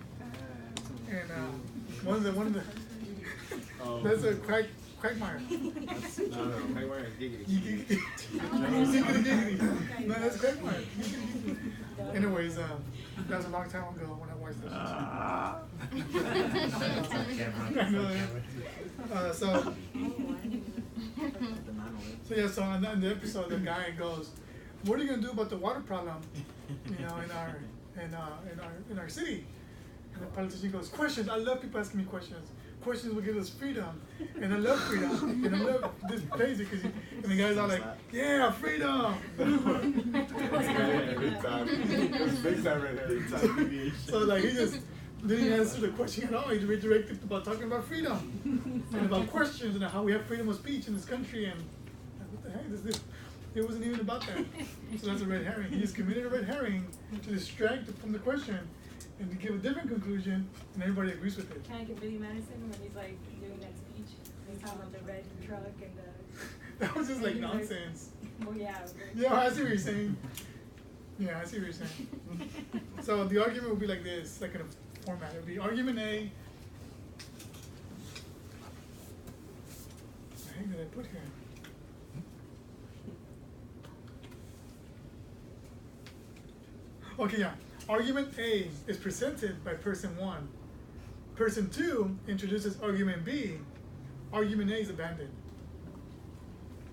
and one of the that's a quagmire. No, Quagmire is giggity. Giggity. No, that's quagmire. Anyways, that was a long time ago when I watched this. So yeah, so in the episode, the guy goes, "What are you gonna do about the water problem, in our city?" And the politician goes, "Questions. I love people asking me questions. Questions will give us freedom, and I love freedom, and I love this place because." And the guy's all like, "Yeah, freedom." Big time right there. So like he just didn't answer the question at all. He redirected about talking about freedom and about questions and how we have freedom of speech in this country, and what the heck is this? It wasn't even about that. So that's a red herring. He just committed a red herring to distract from the question, and to give a different conclusion, and everybody agrees with it. Can I get Billy Madison when he's like doing that speech? He's talking about the red truck and the. That was just like and he's nonsense. Well, yeah. Yeah, I see what you're saying. Yeah, I see what you're saying. So the argument would be like this, like in a format. It would be argument A. What the heck did I put here? Okay, yeah. Argument A is presented by person 1. Person 2 introduces argument B. Argument A is abandoned.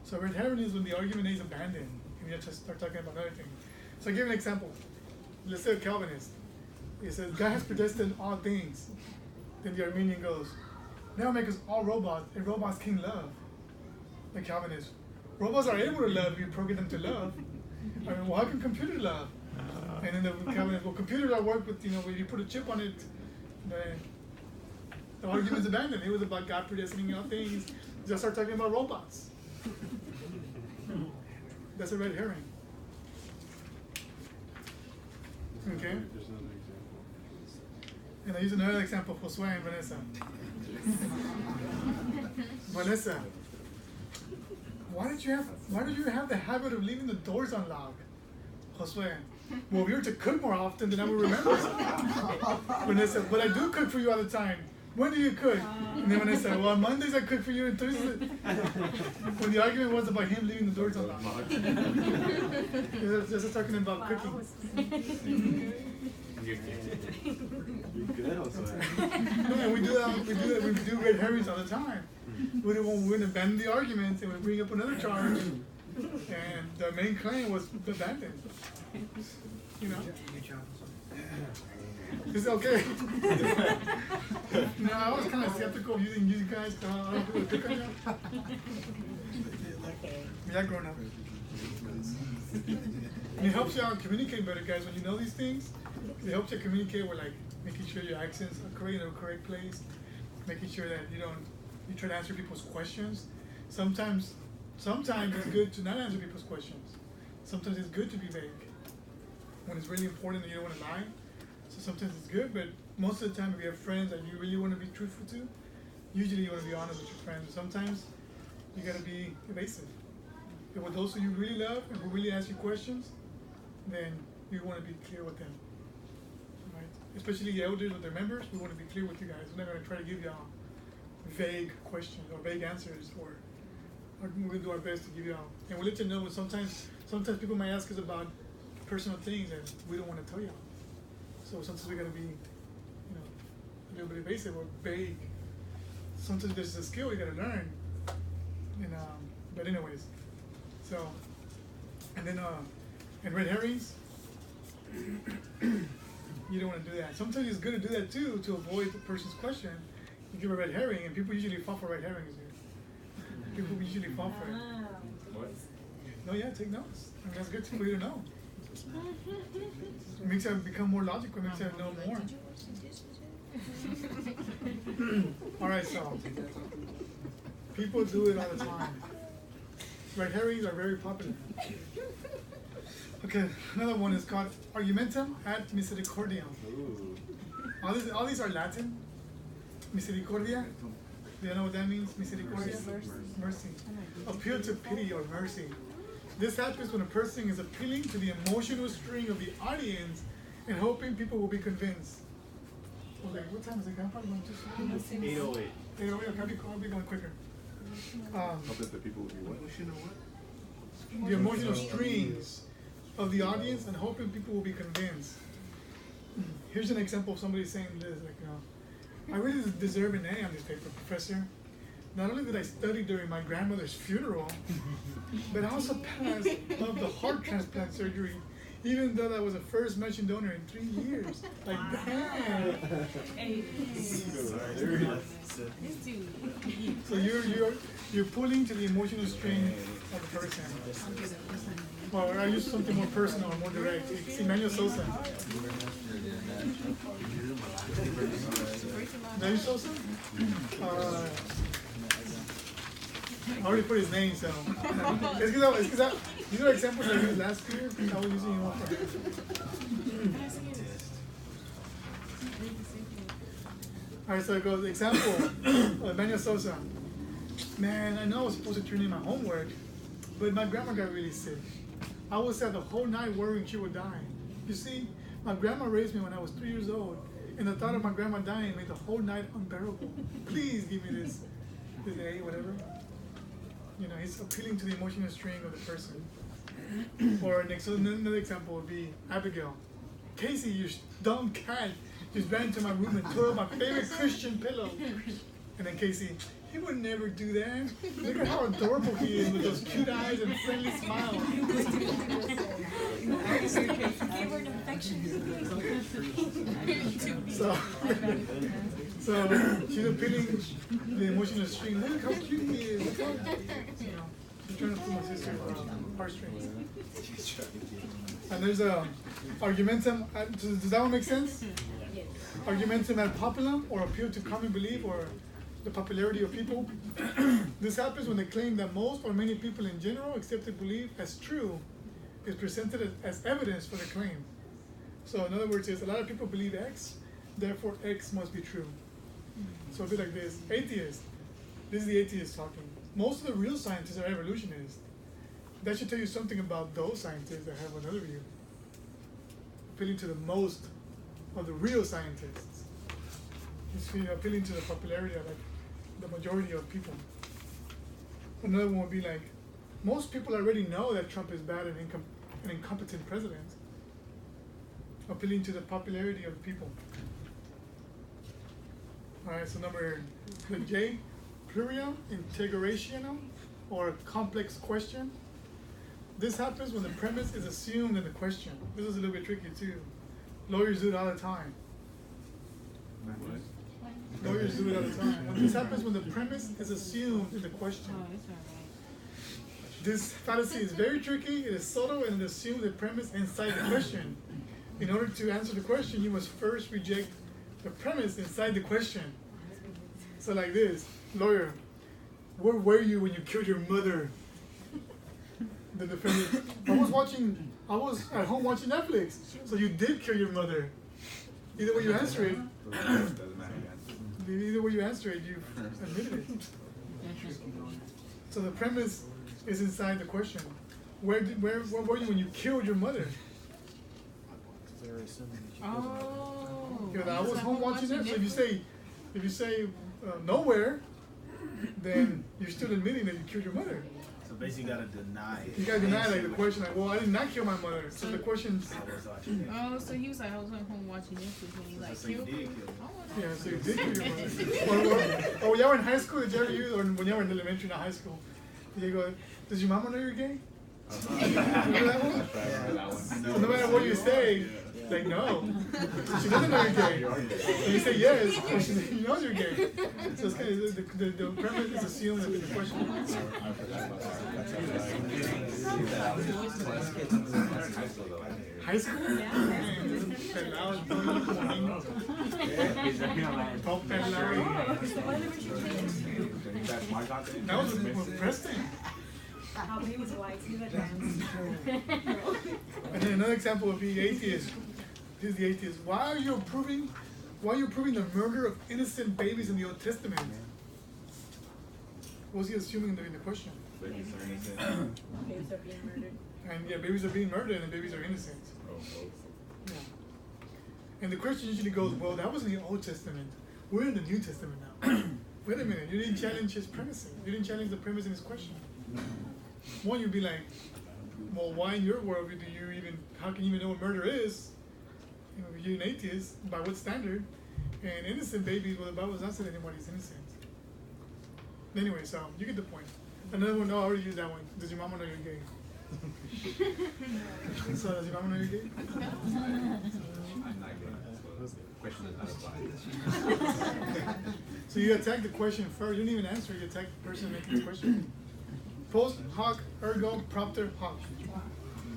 So red herring is when the argument A is abandoned and you have to start talking about other things. So I'll give you an example. Let's say a Calvinist. He says, God has predestined all things. Then the Armenian goes, now make us all robots, and robots can love. The Calvinist, robots are able to love if you program them to love. I mean, well, how can computers love? And then the Calvinist, well, computers are work with, when you put a chip on it, the argument's abandoned. It was about God predestining all things. Just start talking about robots. That's a red herring. Okay? There's another example. And I use another example, Josue and Vanessa. Vanessa, why did you have the habit of leaving the doors unlocked? Josue, well, if you were to cook more often, then I would remember it. Vanessa, but I do cook for you all the time. When do you cook? And then Vanessa, well, on Mondays I cook for you, and Thursdays. When the argument was about him leaving the doors unlocked. Just talking about cooking. You're good also. No, and we do that. We do red herrings all the time. We're going to abandon the argument and we bring up another charge, and the main claim was abandoned. You know. Is it okay? No, I was kind of skeptical of using you guys. I don't do a pick on you. Yeah, grown up. And it helps you out communicate better, guys. When you know these things, it helps you communicate with like making sure your accents are correct in the correct place, making sure that you try to answer people's questions. Sometimes it's good to not answer people's questions. Sometimes it's good to be vague when it's really important and you don't want to lie. So sometimes it's good, but most of the time if you have friends that you really want to be truthful to, usually you want to be honest with your friends. Sometimes you got to be evasive. And with those who you really love and who really ask you questions, then you want to be clear with them. Right? Especially the elders with their members, we want to be clear with you guys. We're not going to try to give y'all vague questions or vague answers, or we're going to do our best to give y'all. And we'll let you know when sometimes people might ask us about personal things and we don't want to tell y'all. So sometimes we got to be, a little bit evasive or vague. Sometimes there's a skill you got to learn. And but anyways, so and then and red herrings, you don't want to do that. Sometimes it's good to do that too to avoid the person's question. You give a red herring, and people usually fall for red herrings. People usually fall for it. What? No, yeah, take notes. I mean, that's good for you to know. It makes you become more logical. It makes you know more. All right, so people do it all the time. Red herrings are very popular. Okay, another one is called argumentum ad misericordiam. Ooh. All these are Latin. Misericordia. Do you know what that means? Misericordia? Mercy. Appeal to pity or mercy. This happens when a person is appealing to the emotional string of the audience and hoping people will be convinced. Okay, what time is it? I'm probably going to 8:08. 8:08. Okay, I'll be going quicker. Hope that the people will be what? The emotional strings of the audience and hoping people will be convinced. Here's an example of somebody saying this, I really deserve an A on this paper, Professor. Not only did I study during my grandmother's funeral, but I also passed of the heart transplant surgery, even though I was the first mentioned donor in 3 years. Like, damn. So you're pulling to the emotional string of the person. Well, I use something more personal or more direct. It's Emmanuel Sosa. Emmanuel Sosa? I already put his name, so. It's because these are examples I used last year. I was using him for. Alright, so it goes, example, Manuel Sosa. Man, I know I was supposed to turn in my homework, but my grandma got really sick. I was sad the whole night worrying she would die. You see, my grandma raised me when I was 3 years old, and the thought of my grandma dying made the whole night unbearable. Please give me this A, whatever. You know, he's appealing to the emotional string of the person. Or another example would be Abigail. Casey, you dumb cat, just ran into my room and tore up my favorite Christian pillow. And then Casey, he would never do that. Look at how adorable he is with those cute eyes and friendly smile. So she's appealing the emotional string. Look how cute he is. Look how, you know, she's trying to pull my sister's heartstrings. And there's a argumentum. Does that one make sense? Argumentum ad populum, or appeal to common belief, or the popularity of people. This happens when the claim that most or many people in general accepted belief as true is presented as evidence for the claim. So in other words, a lot of people believe X, therefore X must be true. So it'll be like this. Atheist. This is the atheist talking. Most of the real scientists are evolutionists. That should tell you something about those scientists that have another view. Appealing to the most of the real scientists. It's, you know, appealing to the popularity of like the majority of people. Another one would be like, most people already know that Trump is bad and an incompetent president. Appealing to the popularity of the people. Alright, so number the J, plurium integrationum, or complex question. This happens when the premise is assumed in the question. This is a little bit tricky too. Lawyers do it all the time. Lawyers do it all the time. When this happens when the premise is assumed in the question. This fallacy is very tricky, it is subtle, and it assumes the premise inside the question. In order to answer the question, you must first reject the premise inside the question. So like this, lawyer, where were you when you killed your mother? The defendant, I was at home watching Netflix. So you did kill your mother. Either way you answer it, you admitted it. So the premise is inside the question. Where were you when you killed your mother? Oh. Because I was home watching Netflix. So if you say nowhere, then you're still admitting that you killed your mother. So basically, you gotta deny it. You gotta deny like the question, like, well, I did not kill my mother. So the question's. Oh, so he was like, I was at home watching Netflix when he like So you killed did her. kill Oh, Yeah, so you did kill your mother. Or when y'all were in high school, did you ever use, or when y'all were in elementary, not high school, did you go, does your mama know you're gay? Remember that one? So no matter what you say, like, no. She doesn't know you're gay. And you say yes, but she knows you're gay. So it's kind of, the premise is assumed in the question. High school? That was with Preston. How he was white, he was dance. And then another example would be atheist. This is the atheist. Why are you approving the murder of innocent babies in the Old Testament? What was he assuming in the question? Babies are being murdered. And yeah, babies are being murdered and babies are innocent. Yeah. And the question usually goes, well, that was in the Old Testament. We're in the New Testament now. Wait a minute, you didn't challenge his premise. You didn't challenge the premise in his question. One, you'd be like, well, why in your world how can you even know what murder is? You know, you're an atheist, by what standard? And innocent babies, well, the Bible does not say that anybody's innocent. Anyway, so you get the point. Another one, no, I already used that one. Does your mama know you're gay? So does your mama know you're gay? I'm not gay. So the question is not applied. So you attack the question first. You don't even answer. You attack the person making the question. Post hoc ergo propter hoc,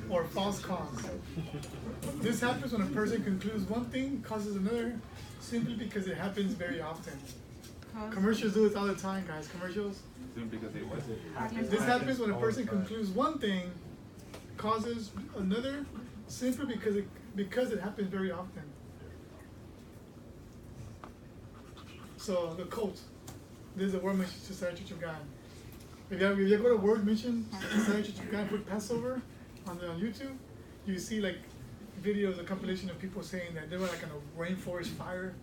or false cause. This happens when a person concludes one thing causes another, simply because it happens very often. Commercials do this all the time, guys. Commercials. Because they wasn't. This happens when a person concludes one thing causes another, simply because it happens very often. So the cult. This is the word mission Society Church of God. If you go to word mission Society Church of God, put Passover on YouTube, you see like videos, a compilation of people saying that they were like in a rainforest fire.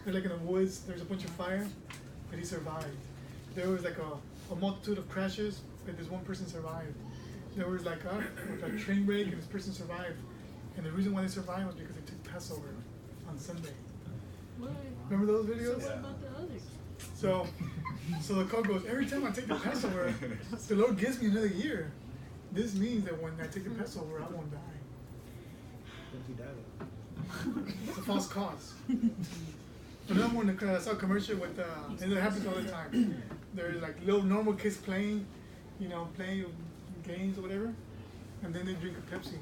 They're like in the woods. There's a bunch of fire, but he survived. There was like a multitude of crashes, but this one person survived. There was like a train wreck, and this person survived. And the reason why they survived was because they took Passover on Sunday. What? Remember those videos? So what about the others? So the code goes, every time I take the Passover, the Lord gives me another year. This means that when I take the Passover, I won't die. It's a false cause. Another one, I saw a commercial with, and it happens all the time. There's like little normal kids playing, playing games or whatever, and then they drink a Pepsi.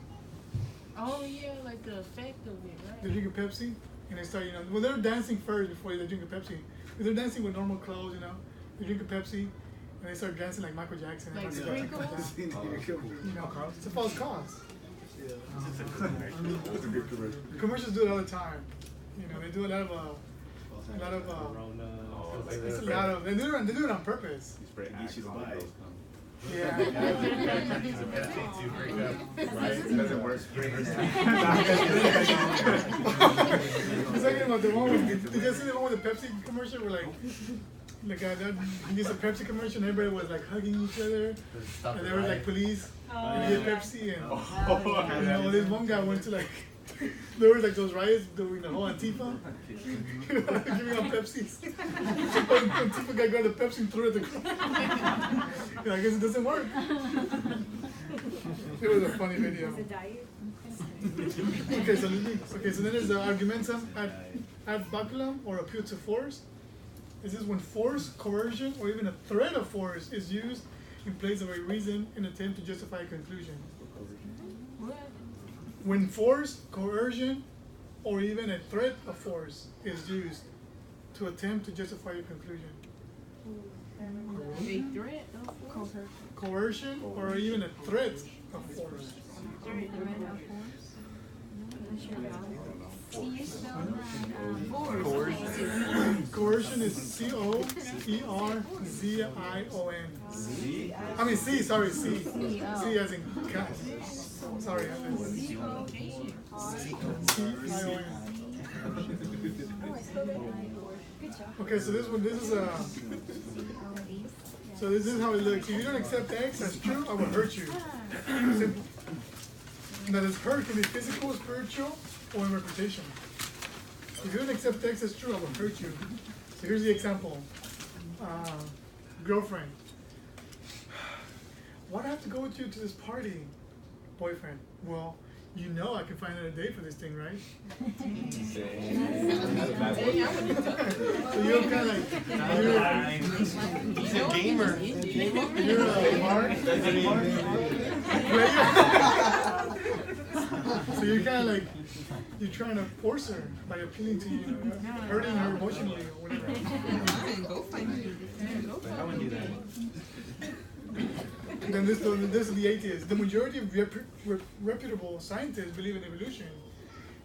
Oh yeah, like the effect of it, right? They drink a Pepsi, and they start, well, they're dancing first before they drink a Pepsi. If they're dancing with normal clothes, they drink a Pepsi, and they start dancing like Michael Jackson. Like and sprinkles? It's a false cause. That's a good commercial. Commercials do it all the time. They do a lot of Corona, it's a lot of, they do it on purpose. Spray Get you to buy it. Yeah. He's a bad thing to break up. Right? It doesn't work. I was talking about the one with, did you see the one with the Pepsi commercial where like he used a Pepsi commercial and everybody was like hugging each other and there was like police and he had Pepsi and this one guy went to like there was like those riots doing the whole Antifa giving out Pepsis. Antifa guy grabbed the Pepsi and threw it at the crowd. I guess it doesn't work. It was a funny video. It's a diet. Okay, so then there's the argumentum ad baculum or appeal to force. This is when force, coercion, or even a threat of force is used in place of a reason in an attempt to justify a conclusion. What? When force, coercion, or even a threat of force is used to attempt to justify a conclusion. A threat of force? Coercion, or even a threat of force. Coercion is C-O-E-R-Z-I-O-N. I mean C, sorry, C. C as in cat. Sorry, C-I-O-N. Okay, so this is how it looks. If you don't accept X as true, I will hurt you. Simple. Now this hurt can be physical, spiritual, or in reputation. If you don't accept X as true, I will hurt you. So here's the example. Girlfriend. Why do I have to go with you to this party? Boyfriend. Well, I can find another day for this thing, right? So you're kind of like, He's a gamer. you're a Mark. So you're kind of like, you're trying to force her by appealing to you, hurting her emotionally or whatever. I wouldn't do that. Then this is the atheist. The majority of reputable scientists believe in evolution.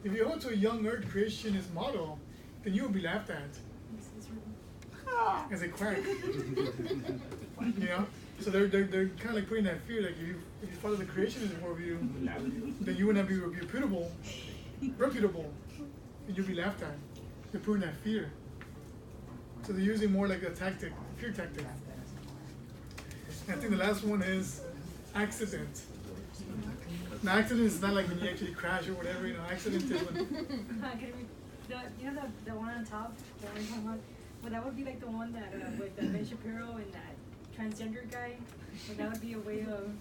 If you hold to a young earth creationist model, then you will be laughed at as a quack. So they're kind of like putting that fear, like if you follow the creationist worldview, then you would not be reputable, and you'll be laughed at. They're putting that fear. So they're using more like a tactic, fear tactic. I think the last one is accident. Now, accident is not like when you actually crash or whatever. Accident is when. The one on top, the one you're talking about? Well, that would be like the one that with Ben Shapiro and that transgender guy. But that would be a way of.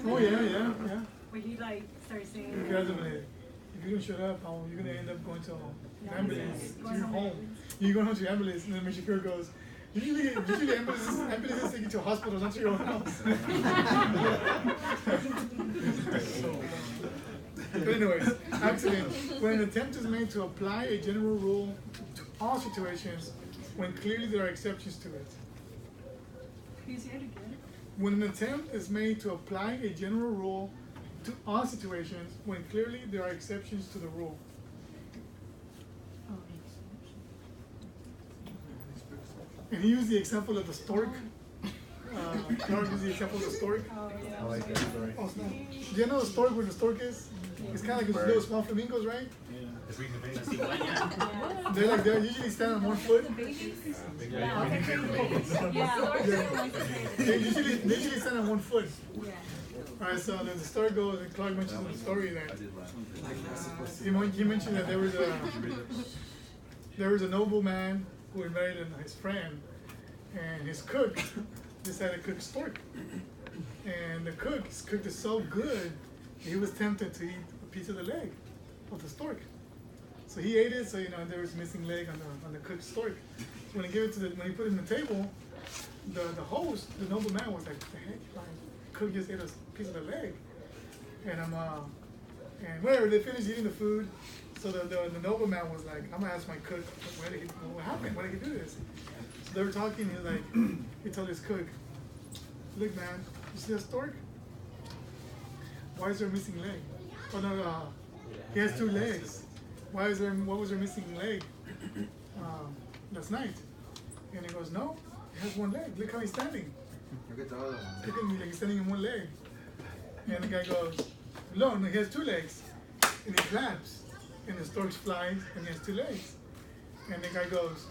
Oh yeah. Where he like starts saying. Guys, if you don't shut up, you're gonna end up going to an ambulance to your home. You're going home to the ambulance, and then Ben Shapiro goes. Usually ambulances take you to a hospital, not to your own house. But anyways, accident. When an attempt is made to apply a general rule to all situations, when clearly there are exceptions to it. Can you say it again? When an attempt is made to apply a general rule to all situations, when clearly there are exceptions to the rule. And he used the example of the stork. Clark used the example of the stork. Oh, yeah. I like that story. Oh, snap. Do you know the stork, where the stork is? It's kind of like those little small flamingos, right? It's reading the baby. They're usually stand on one foot. They usually stand on one foot. Alright, so then the story goes, and Clark mentions in the story that he mentioned that there was a nobleman who invited his friend, and his cook decided to cook stork. And the cook cooked it so good, he was tempted to eat a piece of the leg of the stork. So he ate it. So and there was missing leg on the cooked stork. So when he gave it when he put it on the table, the host, the nobleman, was like, "What the heck? Like, cook just ate a piece of the leg." And and whatever, they finished eating the food. So the nobleman was like, "I'm gonna ask my cook, what happened? Why did he do this?" So they were talking. He told his cook, "Look, man, you see that stork? Why is there a missing leg? Oh no, he has 2 legs. What was there missing leg last night?" And he goes, "No, he has 1 leg. Look how he's standing. Look at the other one. Look at me, like he's standing in 1 leg." And the guy goes, "No, he has 2 legs." And he claps, and the stork flies, and he has 2 legs. And the guy goes,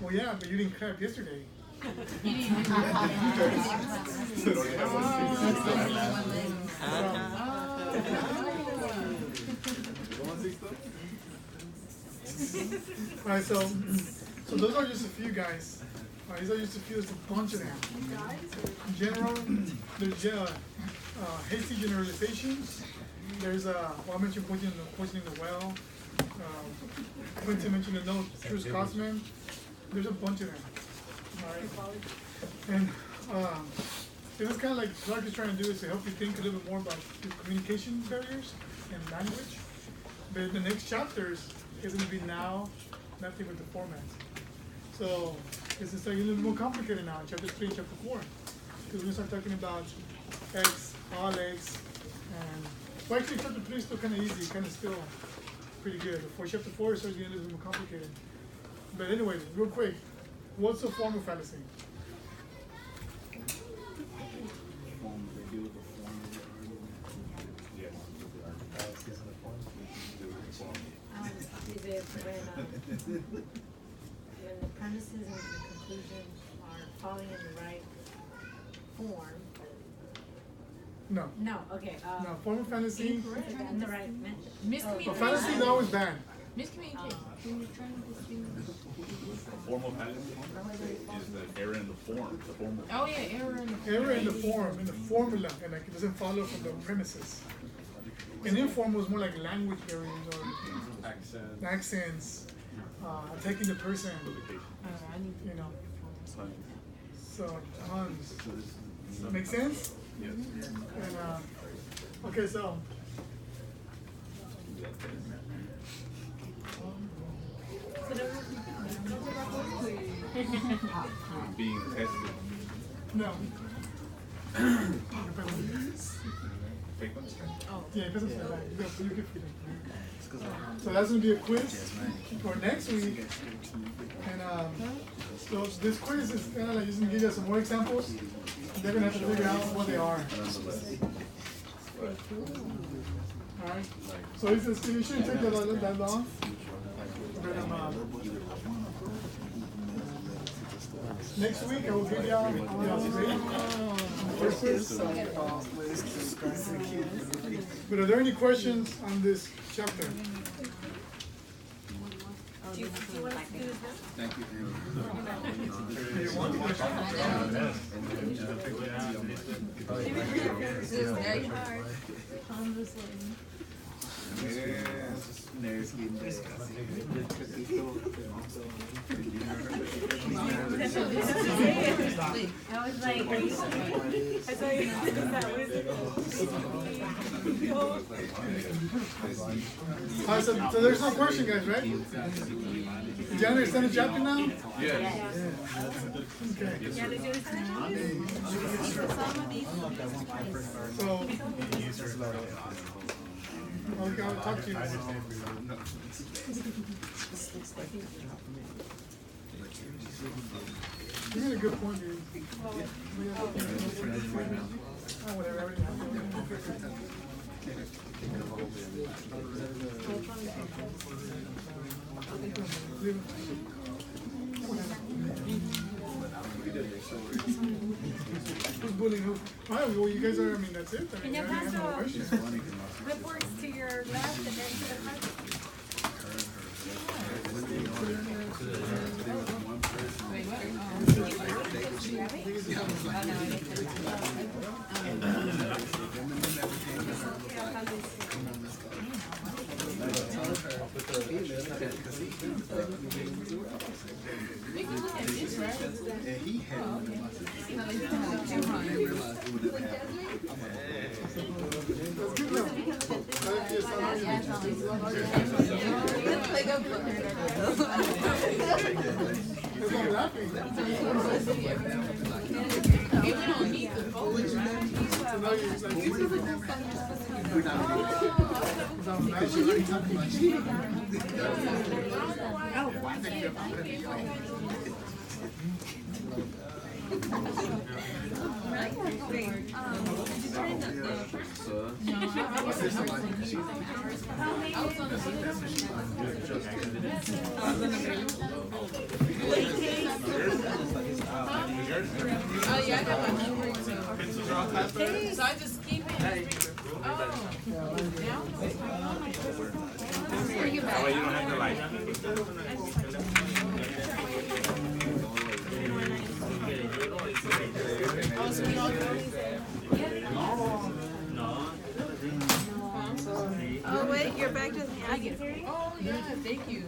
"Well, yeah, but you didn't clap yesterday." Alright, so those are just a few guys. These are just a few, there's a bunch of them. In general, there's hasty generalizations. There's I mentioned poisoning the well. Quentin mentioned the no true Scotsman. There's a bunch of them. Alright. And it's kind of like Clark is trying to do is to help you think a little bit more about your communication barriers and language. But the next chapters is going to be now, nothing with the format. So it's just like a little more complicated now in chapter 3 and chapter 4. Because we're going to start talking about X, all X, and well, actually chapter 3 is still kind of easy, kind of still pretty good. Before chapter 4 starts getting a little bit more complicated. But anyway, real quick, what's a form of fallacy? Is it when the premises and the conclusions are falling in the right form? No. No, okay. No, form of fallacy. In the right But fallacy is always bad. Miscommunication. Formal fallacy is the error in the form. The formal. Oh yeah, error in the form. Error in the form, in the formula, and like it doesn't follow from the premises. And informal is more like language barriers or accents, taking the person, you know. So tons. Make sense? Yes. And okay, so. Being tested. No. Fake ones? Oh. Yeah, it doesn't say that. You get freedom. So that's gonna be a quiz for next week. And so this quiz is kind of like just gonna give you some more examples. They're gonna have to figure out what they are. Alright. So it shouldn't take that long. But, next week I will give y'all first quiz. But are there any questions on this chapter? Do you want us to do this now? Thank you. This is very hard. I was like, are you serious? I saw you doing that. What is it? Alright, so there's no question, guys, right? Did you understand the chapter now? Yes. Okay. Yeah, did you understand it? Okay, I'll talk to you. You made a good point, dude. Oh, whatever, everything Who's bullying who? Alright, well, you guys are, I mean, that's it. I Can mean, you I pass have no questions. the clipboards to your left and then to the front? And he had one of my sisters. I didn't realize it would never happen. Oh yeah, I got my homework too. So I just keep it. Oh. That way you don't have to like. Oh, so we all go? Oh wait, you're back to I get it. Oh yeah, thank you.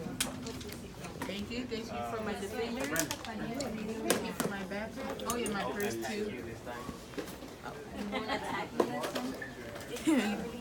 Thank you for my defender. Thank you for my backpack. Oh yeah, my purse too. You want to attack me this time?